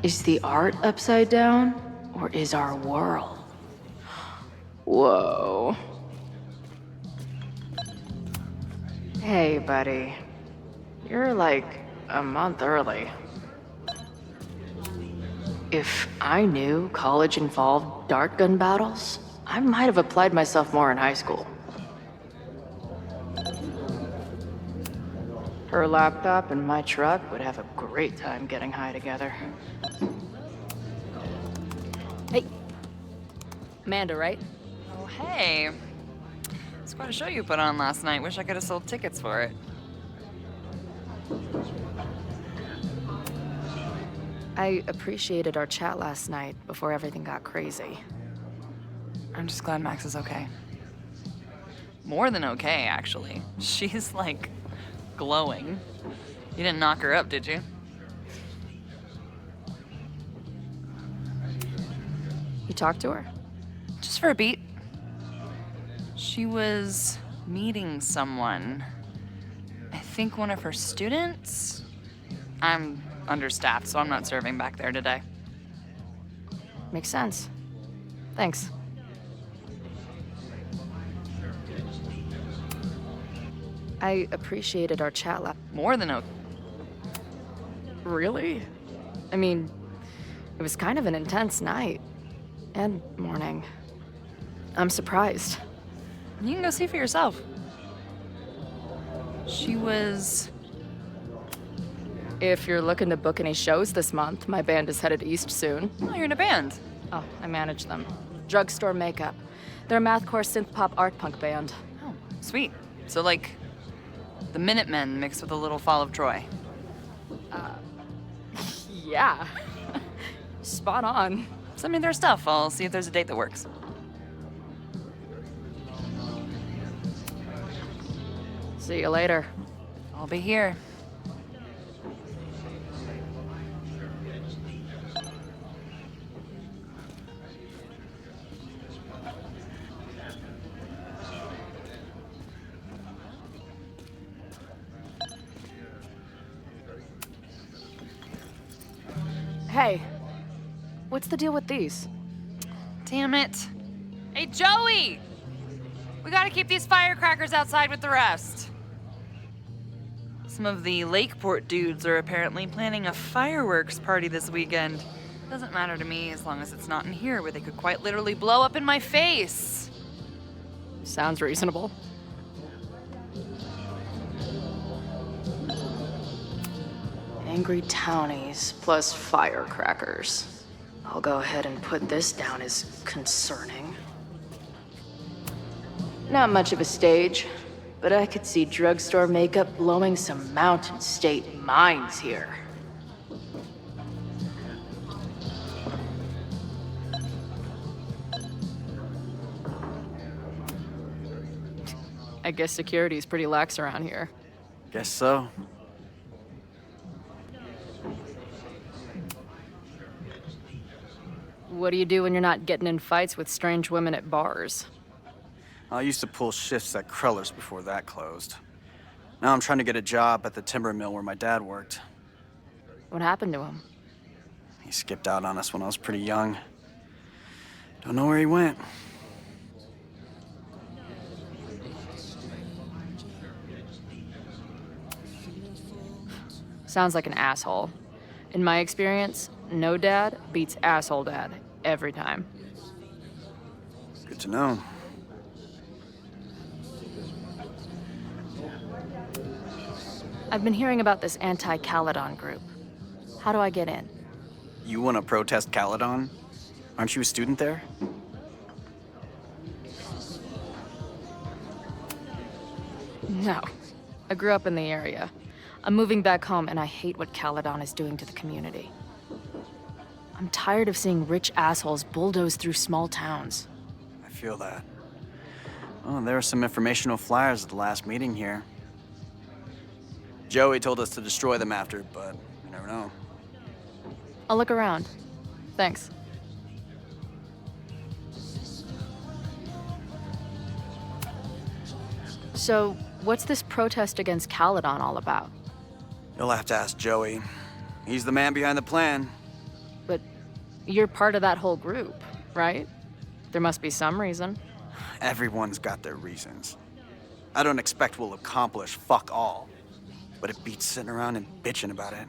Is the art upside down, or is our world? Whoa. Hey, buddy. You're like a month early. If I knew college involved dart gun battles, I might have applied myself more in high school. Her laptop and my truck would have a great time getting high together. Hey. Amanda, right? Oh, hey. It's quite a show you put on last night. Wish I could have sold tickets for it. I appreciated our chat last night before everything got crazy. I'm just glad Max is okay. More than okay, actually. She's, like, glowing. You didn't knock her up, did you? You talked to her? Just for a beat. She was meeting someone. I think one of her students? I'm understaffed, so I'm not serving back there today. Makes sense. Thanks. I appreciated our chat More than okay. Really? I mean, it was kind of an intense night. And morning. I'm surprised. You can go see for yourself. She was... If you're looking to book any shows this month, my band is headed east soon. Oh, you're in a band? Oh, I manage them. Drugstore Makeup. They're a mathcore synth-pop art punk band. Oh, sweet. So, like, the Minutemen mixed with a little Fall of Troy. Yeah. Spot on. Send me their stuff. I'll see if there's a date that works. See you later. I'll be here. Hey, what's the deal with these? Damn it. Hey, Joey! We gotta keep these firecrackers outside with the rest. Some of the Lakeport dudes are apparently planning a fireworks party this weekend. Doesn't matter to me as long as it's not in here where they could quite literally blow up in my face. Sounds reasonable. Angry townies plus firecrackers. I'll go ahead and put this down as concerning. Not much of a stage, but I could see Drugstore Makeup blowing some Mountain State minds here. I guess security's pretty lax around here. Guess so. What do you do when you're not getting in fights with strange women at bars? I used to pull shifts at Kreller's before that closed. Now I'm trying to get a job at the timber mill where my dad worked. What happened to him? He skipped out on us when I was pretty young. Don't know where he went. Sounds like an asshole. In my experience, no dad beats asshole dad every time. Good to know. I've been hearing about this anti-Caledon group. How do I get in? You want to protest Caledon? Aren't you a student there? No. I grew up in the area. I'm moving back home, and I hate what Caledon is doing to the community. I'm tired of seeing rich assholes bulldoze through small towns. I feel that. Oh, there were some informational flyers at the last meeting here. Joey told us to destroy them after, but you never know. I'll look around. Thanks. So, what's this protest against Caledon all about? You'll have to ask Joey. He's the man behind the plan. But you're part of that whole group, right? There must be some reason. Everyone's got their reasons. I don't expect we'll accomplish fuck all, but it beats sitting around and bitching about it.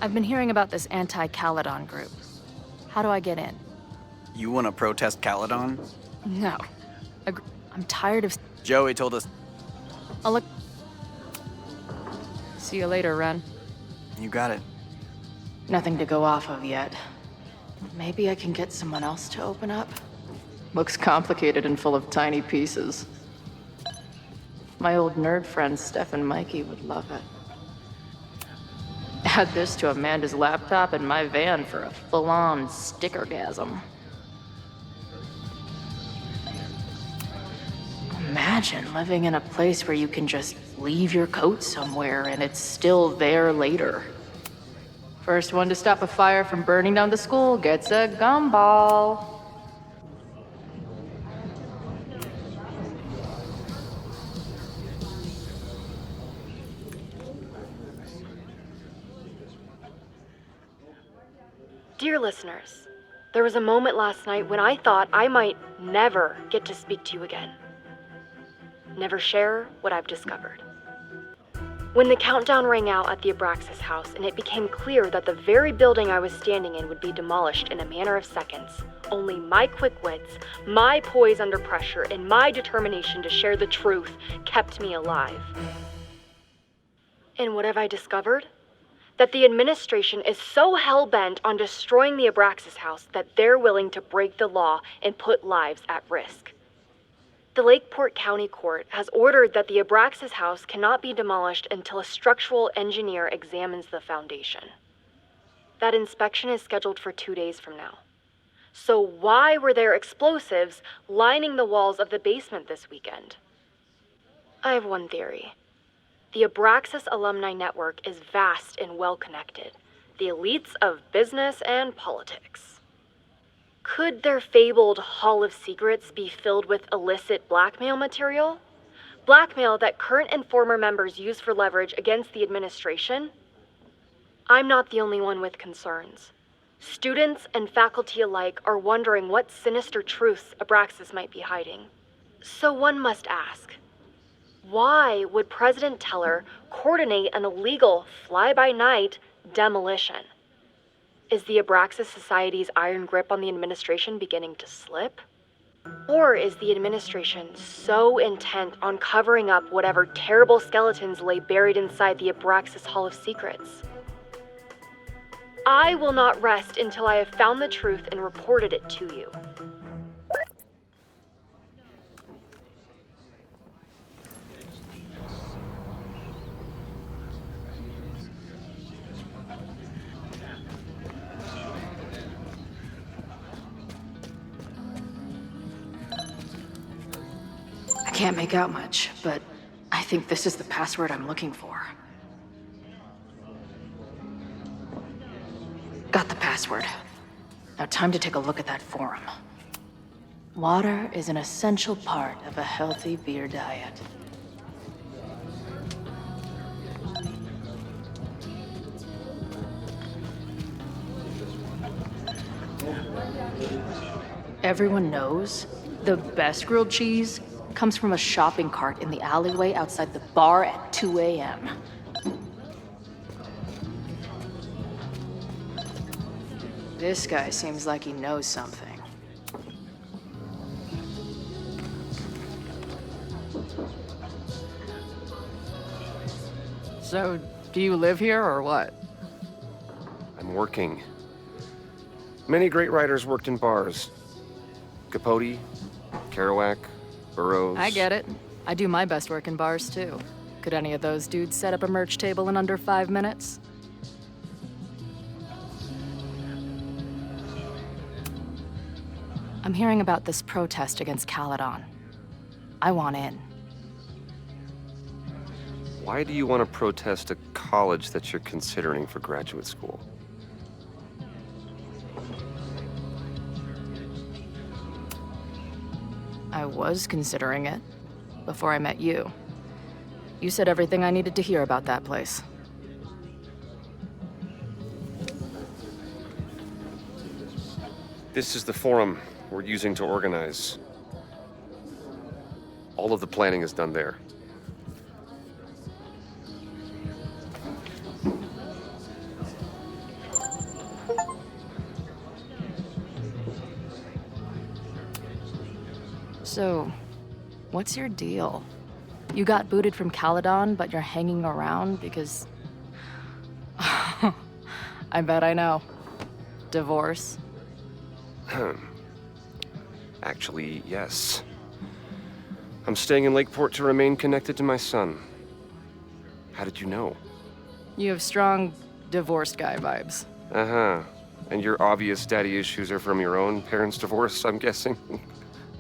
I've been hearing about this anti-Caledon group. How do I get in? You want to protest Caledon? No. I'm tired of... Joey told us... I'll look... See you later, Ren. You got it. Nothing to go off of yet. Maybe I can get someone else to open up? Looks complicated and full of tiny pieces. My old nerd friend Steph and Mikey would love it. Add this to Amanda's laptop and my van for a full-on stickergasm. Imagine living in a place where you can just leave your coat somewhere and it's still there later. First one to stop a fire from burning down the school gets a gumball. Dear listeners, there was a moment last night when I thought I might never get to speak to you again. Never share what I've discovered. When the countdown rang out at the Abraxas house and it became clear that the very building I was standing in would be demolished in a matter of seconds, only my quick wits, my poise under pressure, and my determination to share the truth kept me alive. And what have I discovered? That the administration is so hell-bent on destroying the Abraxas house that they're willing to break the law and put lives at risk. The Lakeport County Court has ordered that the Abraxas house cannot be demolished until a structural engineer examines the foundation. That inspection is scheduled for 2 days from now. So why were there explosives lining the walls of the basement this weekend? I have one theory. The Abraxas Alumni Network is vast and well-connected, the elites of business and politics. Could their fabled Hall of Secrets be filled with illicit blackmail material? Blackmail that current and former members use for leverage against the administration? I'm not the only one with concerns. Students and faculty alike are wondering what sinister truths Abraxas might be hiding. So one must ask, why would President Teller coordinate an illegal fly-by-night demolition? Is the Abraxas Society's iron grip on the administration beginning to slip? Or is the administration so intent on covering up whatever terrible skeletons lay buried inside the Abraxas Hall of Secrets? I will not rest until I have found the truth and reported it to you. I can't make out much, but I think this is the password I'm looking for. Got the password. Now time to take a look at that forum. Water is an essential part of a healthy beer diet. Everyone knows the best grilled cheese comes from a shopping cart in the alleyway outside the bar at 2 a.m. This guy seems like he knows something. So, do you live here or what? I'm working. Many great writers worked in bars. Capote, Kerouac, Burroughs. I get it. I do my best work in bars, too. Could any of those dudes set up a merch table in under 5 minutes? I'm hearing about this protest against Caledon. I want in. Why do you want to protest a college that you're considering for graduate school? I was considering it before I met you. You said everything I needed to hear about that place. This is the forum we're using to organize. All of the planning is done there. So, what's your deal? You got booted from Caledon, but you're hanging around because... I bet I know. Divorce? Actually, yes. I'm staying in Lakeport to remain connected to my son. How did you know? You have strong divorced guy vibes. Uh-huh. And your obvious daddy issues are from your own parents' divorce, I'm guessing?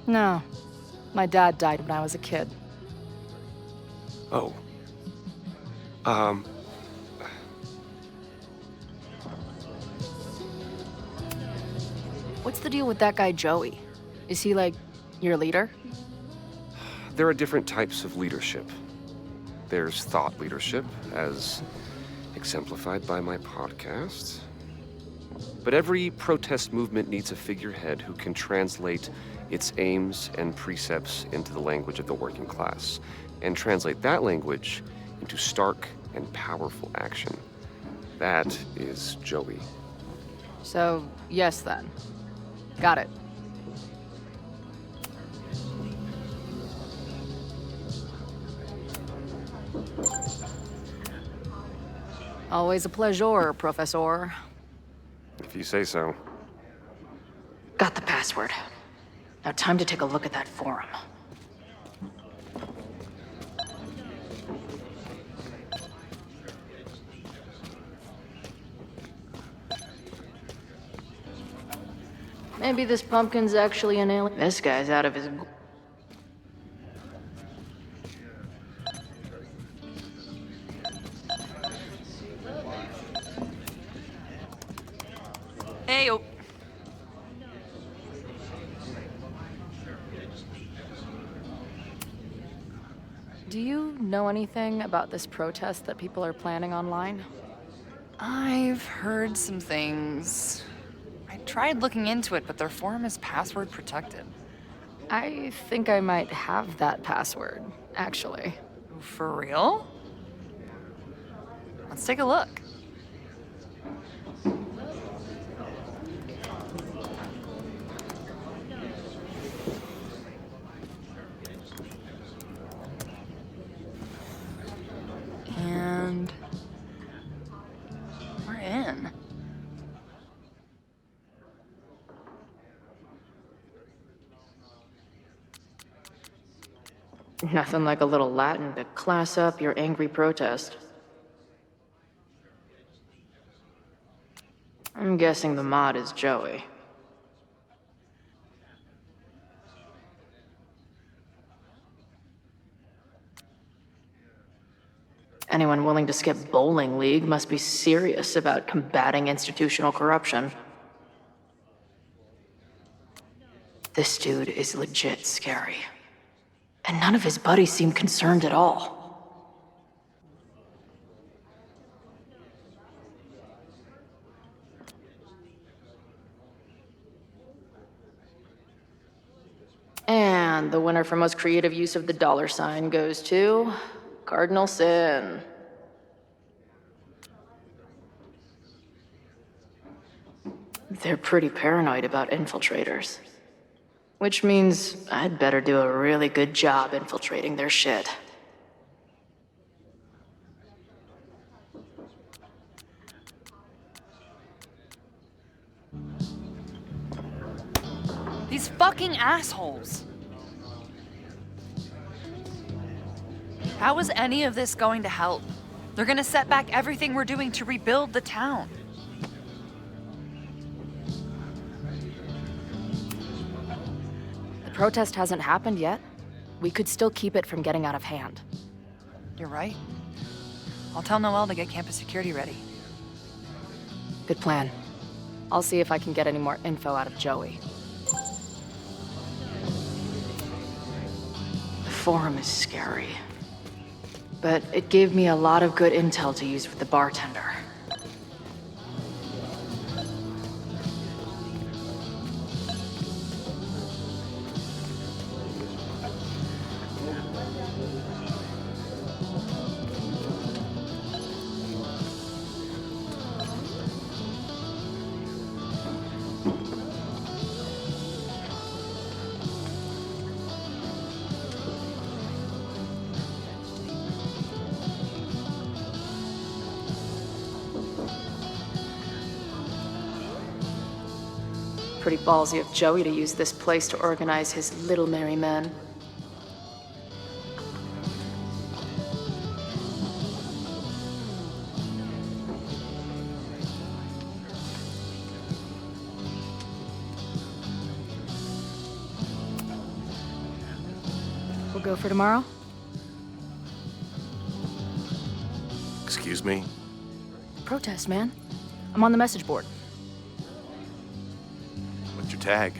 No. My dad died when I was a kid. Oh. What's the deal with that guy Joey? Is he like your leader? There are different types of leadership. There's thought leadership, as exemplified by my podcast. But every protest movement needs a figurehead who can translate its aims and precepts into the language of the working class, and translate that language into stark and powerful action. That is Joey. So, yes then. Got it. Always a pleasure, Professor. If you say so. Got the password. Now time to take a look at that forum. Maybe this pumpkin's actually an alien. This guy's out of his... Hey, oh. Do you know anything about this protest that people are planning online? I've heard some things. I tried looking into it, but their forum is password protected. I think I might have that password, actually. For real? Let's take a look. And we're in. Nothing like a little Latin to class up your angry protest. I'm guessing the mod is Joey. Anyone willing to skip bowling league must be serious about combating institutional corruption. This dude is legit scary. And none of his buddies seem concerned at all. And the winner for most creative use of the $sign goes to Cardinal Sin. They're pretty paranoid about infiltrators. Which means I'd better do a really good job infiltrating their shit. These fucking assholes. How is any of this going to help? They're gonna set back everything we're doing to rebuild the town. protest hasn't happened yet. We could still keep it from getting out of hand. You're right. I'll tell Noelle to get campus security ready. Good plan. I'll see if I can get any more info out of Joey. The forum is scary. But it gave me a lot of good intel to use with the bartender. Pretty ballsy of Joey to use this place to organize his little merry men. We'll go for tomorrow? Excuse me? Protest, man. I'm on the message board. What's your tag?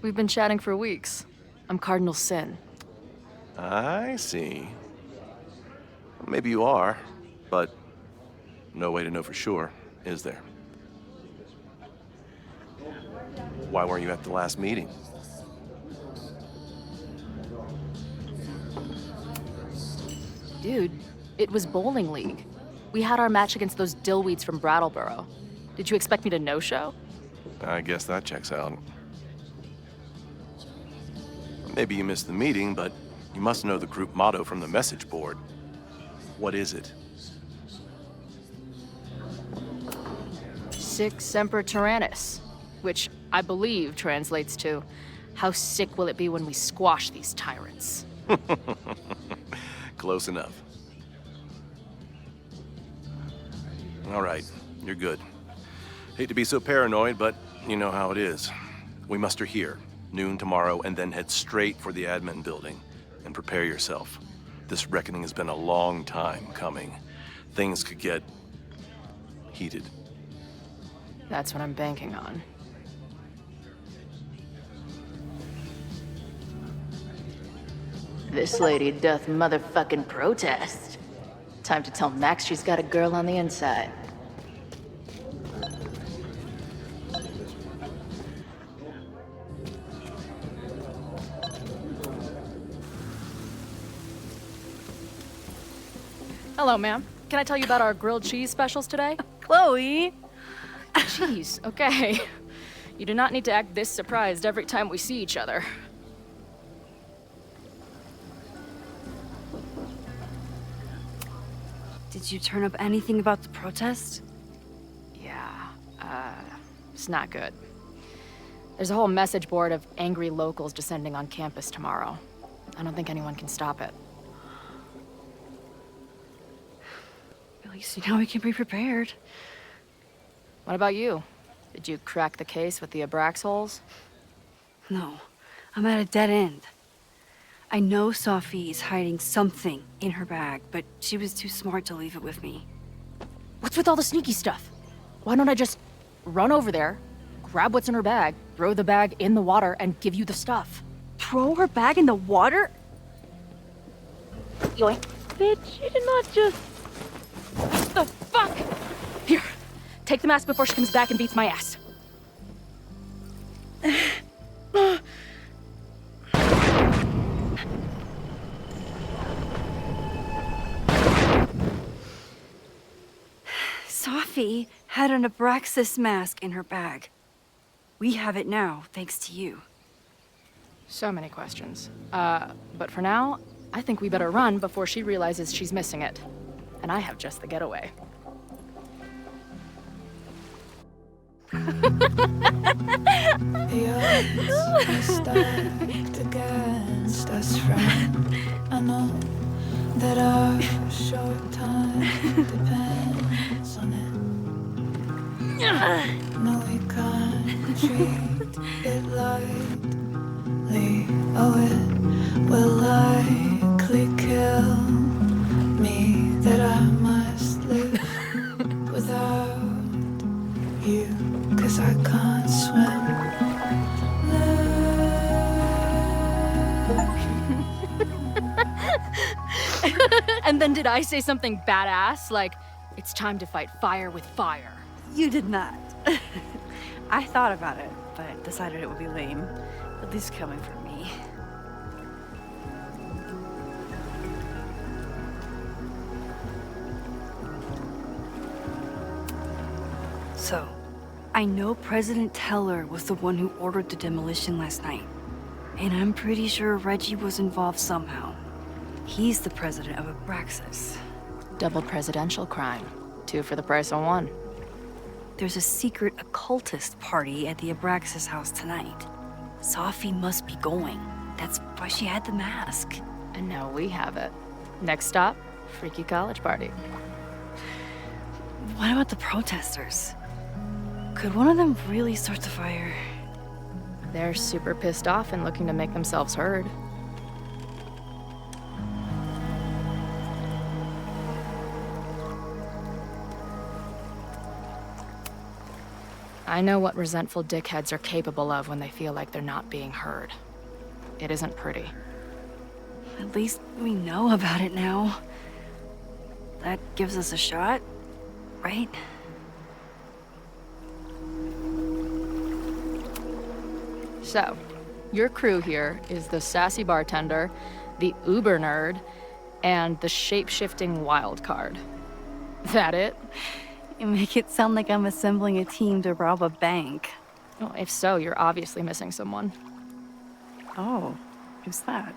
We've been chatting for weeks. I'm Cardinal Sin. I see. Maybe you are, but no way to know for sure, is there? Why weren't you at the last meeting? Dude, it was bowling league. We had our match against those dillweeds from Brattleboro. Did you expect me to no-show? I guess that checks out. Maybe you missed the meeting, but you must know the group motto from the message board. What is it? Sic Semper Tyrannis, which I believe translates to, how sick will it be when we squash these tyrants? Close enough. All right, you're good. Hate to be so paranoid, but you know how it is. We muster here, noon tomorrow, and then head straight for the admin building. And prepare yourself. This reckoning has been a long time coming. Things could get heated. That's what I'm banking on. This lady doth motherfucking protest. Time to tell Max she's got a girl on the inside. Hello, ma'am. Can I tell you about our grilled cheese specials today? Chloe! Cheese, okay. You do not need to act this surprised every time we see each other. Did you turn up anything about the protest? Yeah, it's not good. There's a whole message board of angry locals descending on campus tomorrow. I don't think anyone can stop it. At least now we can be prepared. What about you? Did you crack the case with the Abrax holes? No, I'm at a dead end. I know Sophie is hiding something in her bag, but she was too smart to leave it with me. What's with all the sneaky stuff? Why don't I just run over there, grab what's in her bag, throw the bag in the water, and give you the stuff? Throw her bag in the water? Yoink. Bitch, you did not just... What the fuck? Here, take the mask before she comes back and beats my ass. Sophie had an Abraxas mask in her bag. We have it now, thanks to you. So many questions. But for now, I think we better run before she realizes she's missing it. And I have just the getaway. The odds are stacked against us, friend. I know that our short time depends on it. No, we can't treat it lightly. Oh, it will likely kill me that I must live without you, 'cause I can't swim. And then did I say something badass? Like, it's time to fight fire with fire. You did not. I thought about it, but decided it would be lame. At least coming from me. So, I know President Teller was the one who ordered the demolition last night. And I'm pretty sure Reggie was involved somehow. He's the president of Abraxas. Double presidential crime. 2 for the price of 1. There's a secret occultist party at the Abraxas house tonight. Sophie must be going. That's why she had the mask. And now we have it. Next stop, freaky college party. What about the protesters? Could one of them really start the fire? They're super pissed off and looking to make themselves heard. I know what resentful dickheads are capable of when they feel like they're not being heard. It isn't pretty. At least we know about it now. That gives us a shot, right? So, your crew here is the sassy bartender, the uber nerd, and the shape-shifting wild card. That it? You make it sound like I'm assembling a team to rob a bank. Well, if so, you're obviously missing someone. Oh, who's that?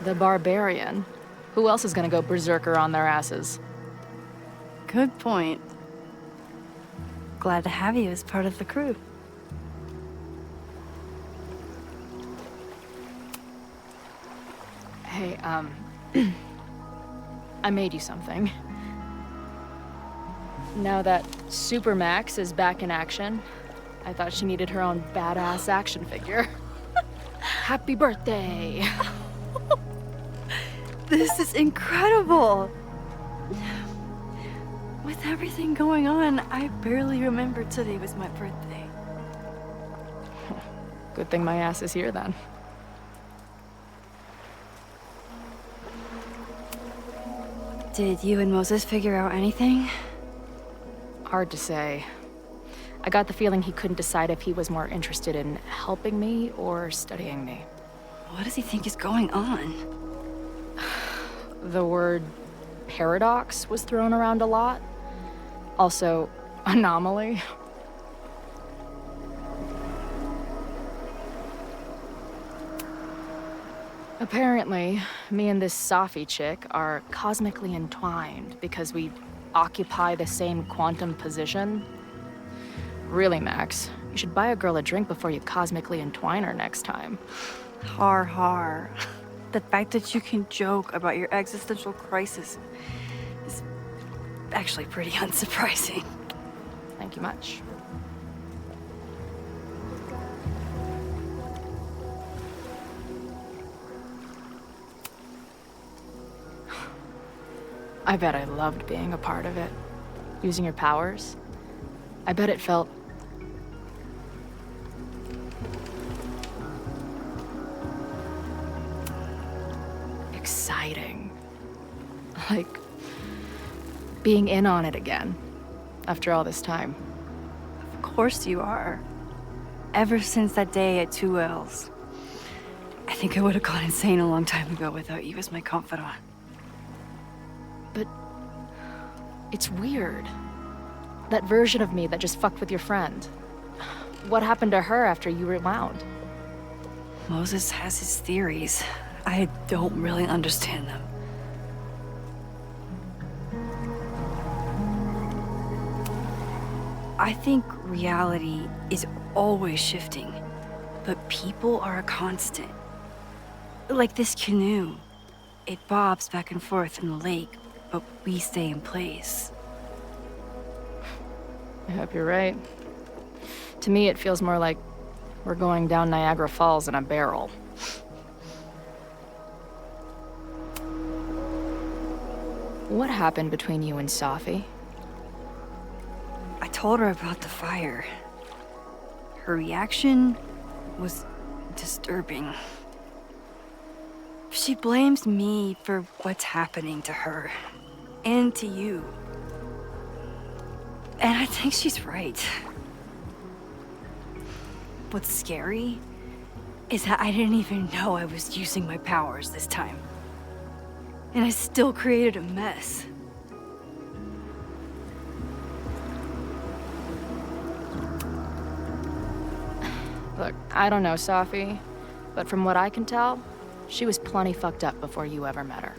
The barbarian. Who else is gonna go berserker on their asses? Good point. Glad to have you as part of the crew. Hey, I made you something. Now that Super Max is back in action, I thought she needed her own badass action figure. Happy birthday! This is incredible! With everything going on, I barely remembered today was my birthday. Good thing my ass is here then. Did you and Moses figure out anything? Hard to say. I got the feeling he couldn't decide if he was more interested in helping me or studying me. What does he think is going on? The word paradox was thrown around a lot. Also, anomaly. Apparently, me and this Sophie chick are cosmically entwined because we occupy the same quantum position. Really, Max, you should buy a girl a drink before you cosmically entwine her next time. Har har. The fact that you can joke about your existential crisis is actually pretty unsurprising. Thank you much. I bet I loved being a part of it. Using your powers. I bet it felt exciting. Like being in on it again after all this time. Of course you are. Ever since that day at 2Ls. I think I would have gone insane a long time ago without you as my confidant. But it's weird. That version of me that just fucked with your friend. What happened to her after you rewound? Moses has his theories. I don't really understand them. I think reality is always shifting, but people are a constant. Like this canoe. It bobs back and forth in the lake, but we stay in place. I hope you're right. To me, it feels more like we're going down Niagara Falls in a barrel. What happened between you and Safi? I told her about the fire. Her reaction was disturbing. She blames me for what's happening to her and to you. And I think she's right. What's scary is that I didn't even know I was using my powers this time. And I still created a mess. Look, I don't know Safi, but from what I can tell, she was plenty fucked up before you ever met her.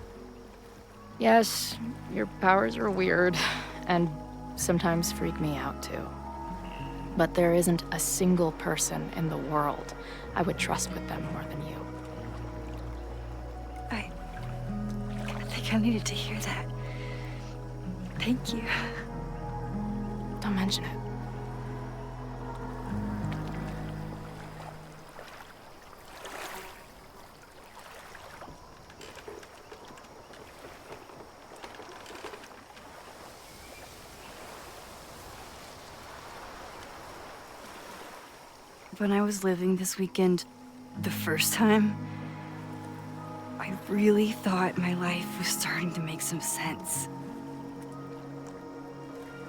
Yes, your powers are weird, and sometimes freak me out too. But there isn't a single person in the world I would trust with them more than you. I think I needed to hear that. Thank you. Don't mention it. When I was living this weekend, the first time, I really thought my life was starting to make some sense.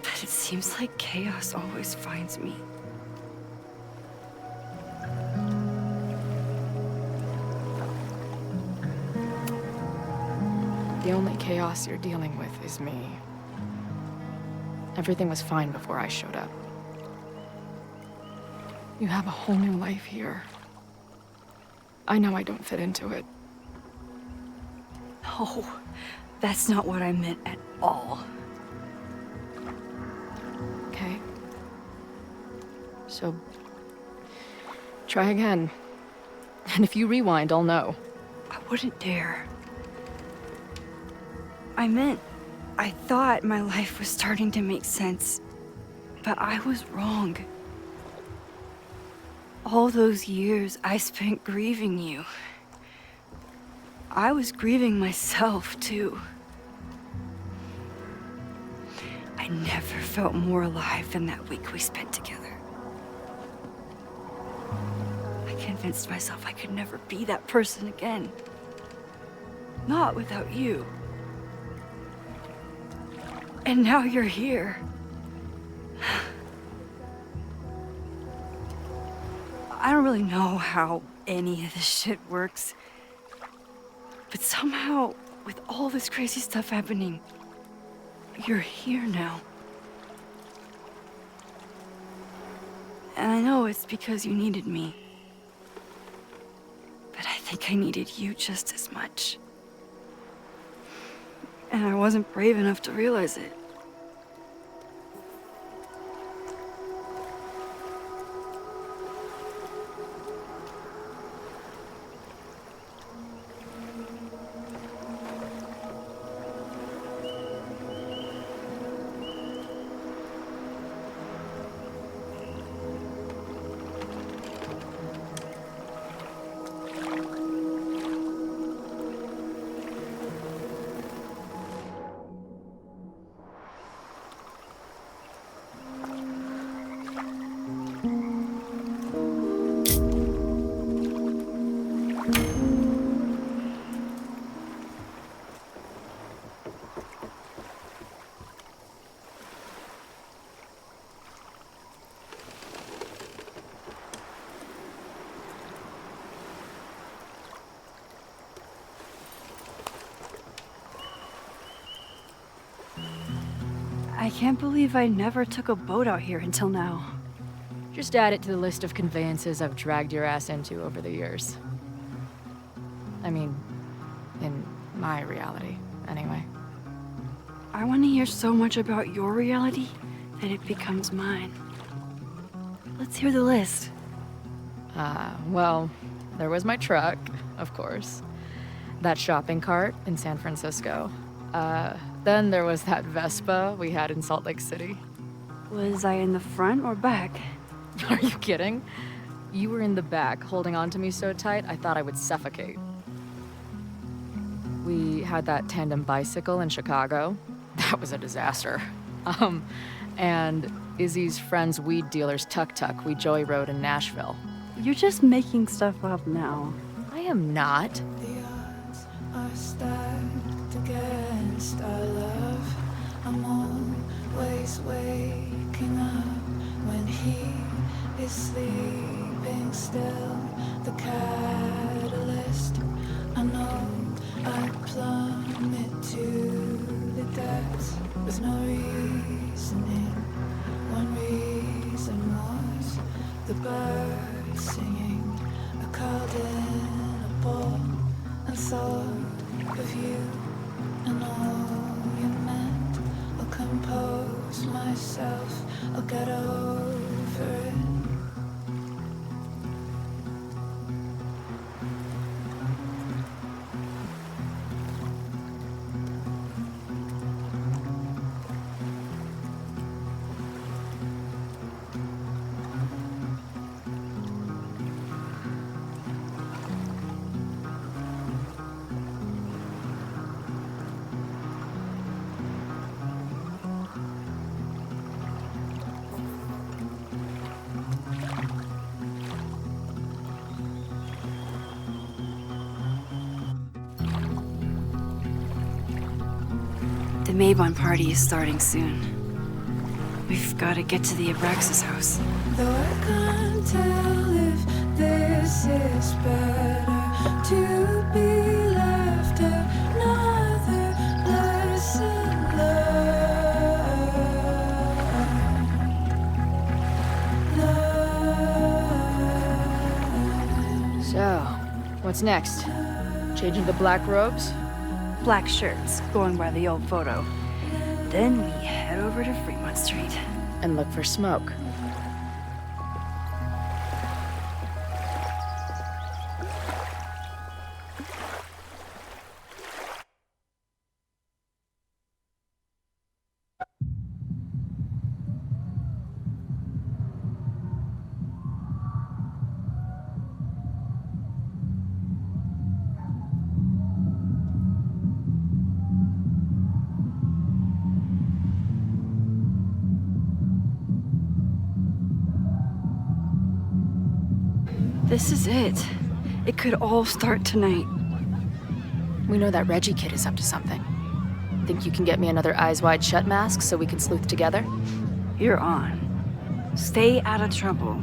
But it seems like chaos always finds me. The only chaos you're dealing with is me. Everything was fine before I showed up. You have a whole new life here. I know I don't fit into it. No, that's not what I meant at all. Okay. So, try again. And if you rewind, I'll know. I wouldn't dare. I thought my life was starting to make sense, but I was wrong. All those years I spent grieving you. I was grieving myself, too. I never felt more alive than that week we spent together. I convinced myself I could never be that person again. Not without you. And now you're here. I don't really know how any of this shit works. But somehow, with all this crazy stuff happening, you're here now. And I know it's because you needed me. But I think I needed you just as much. And I wasn't brave enough to realize it. I can't believe I never took a boat out here until now. Just add it to the list of conveyances I've dragged your ass into over the years. I mean, My reality, anyway. I want to hear so much about your reality that it becomes mine. Let's hear the list. Well, there was my truck, of course. That shopping cart in San Francisco. Then there was that Vespa we had in Salt Lake City. Was I in the front or back? Are you kidding? You were in the back, holding on to me so tight, I thought I would suffocate. We had that tandem bicycle in Chicago. That was a disaster. And Izzy's friend's weed dealer's tuk-tuk we joyrode in Nashville. You're just making stuff up now. I am not. The odds are stacked against our love. I'm always waking up when he is sleeping still. The catalyst, I know I plummet to the depths with no reasoning. One reason was the birds singing. I curled in a ball and thought of you and all you meant. I'll compose myself, I'll get over it. The Mabon party is starting soon. We've got to get to the Abraxas house. Though I can't tell if this is better to be left another lesson learned. So, what's next? Changing the black robes? Black shirts, going by the old photo. Then we head over to Fremont Street. And look for smoke. This is it. It could all start tonight. We know that Reggie kid is up to something. Think you can get me another Eyes Wide Shut mask so we can sleuth together? You're on. Stay out of trouble.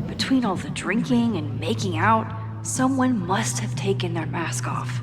Between all the drinking and making out, someone must have taken their mask off.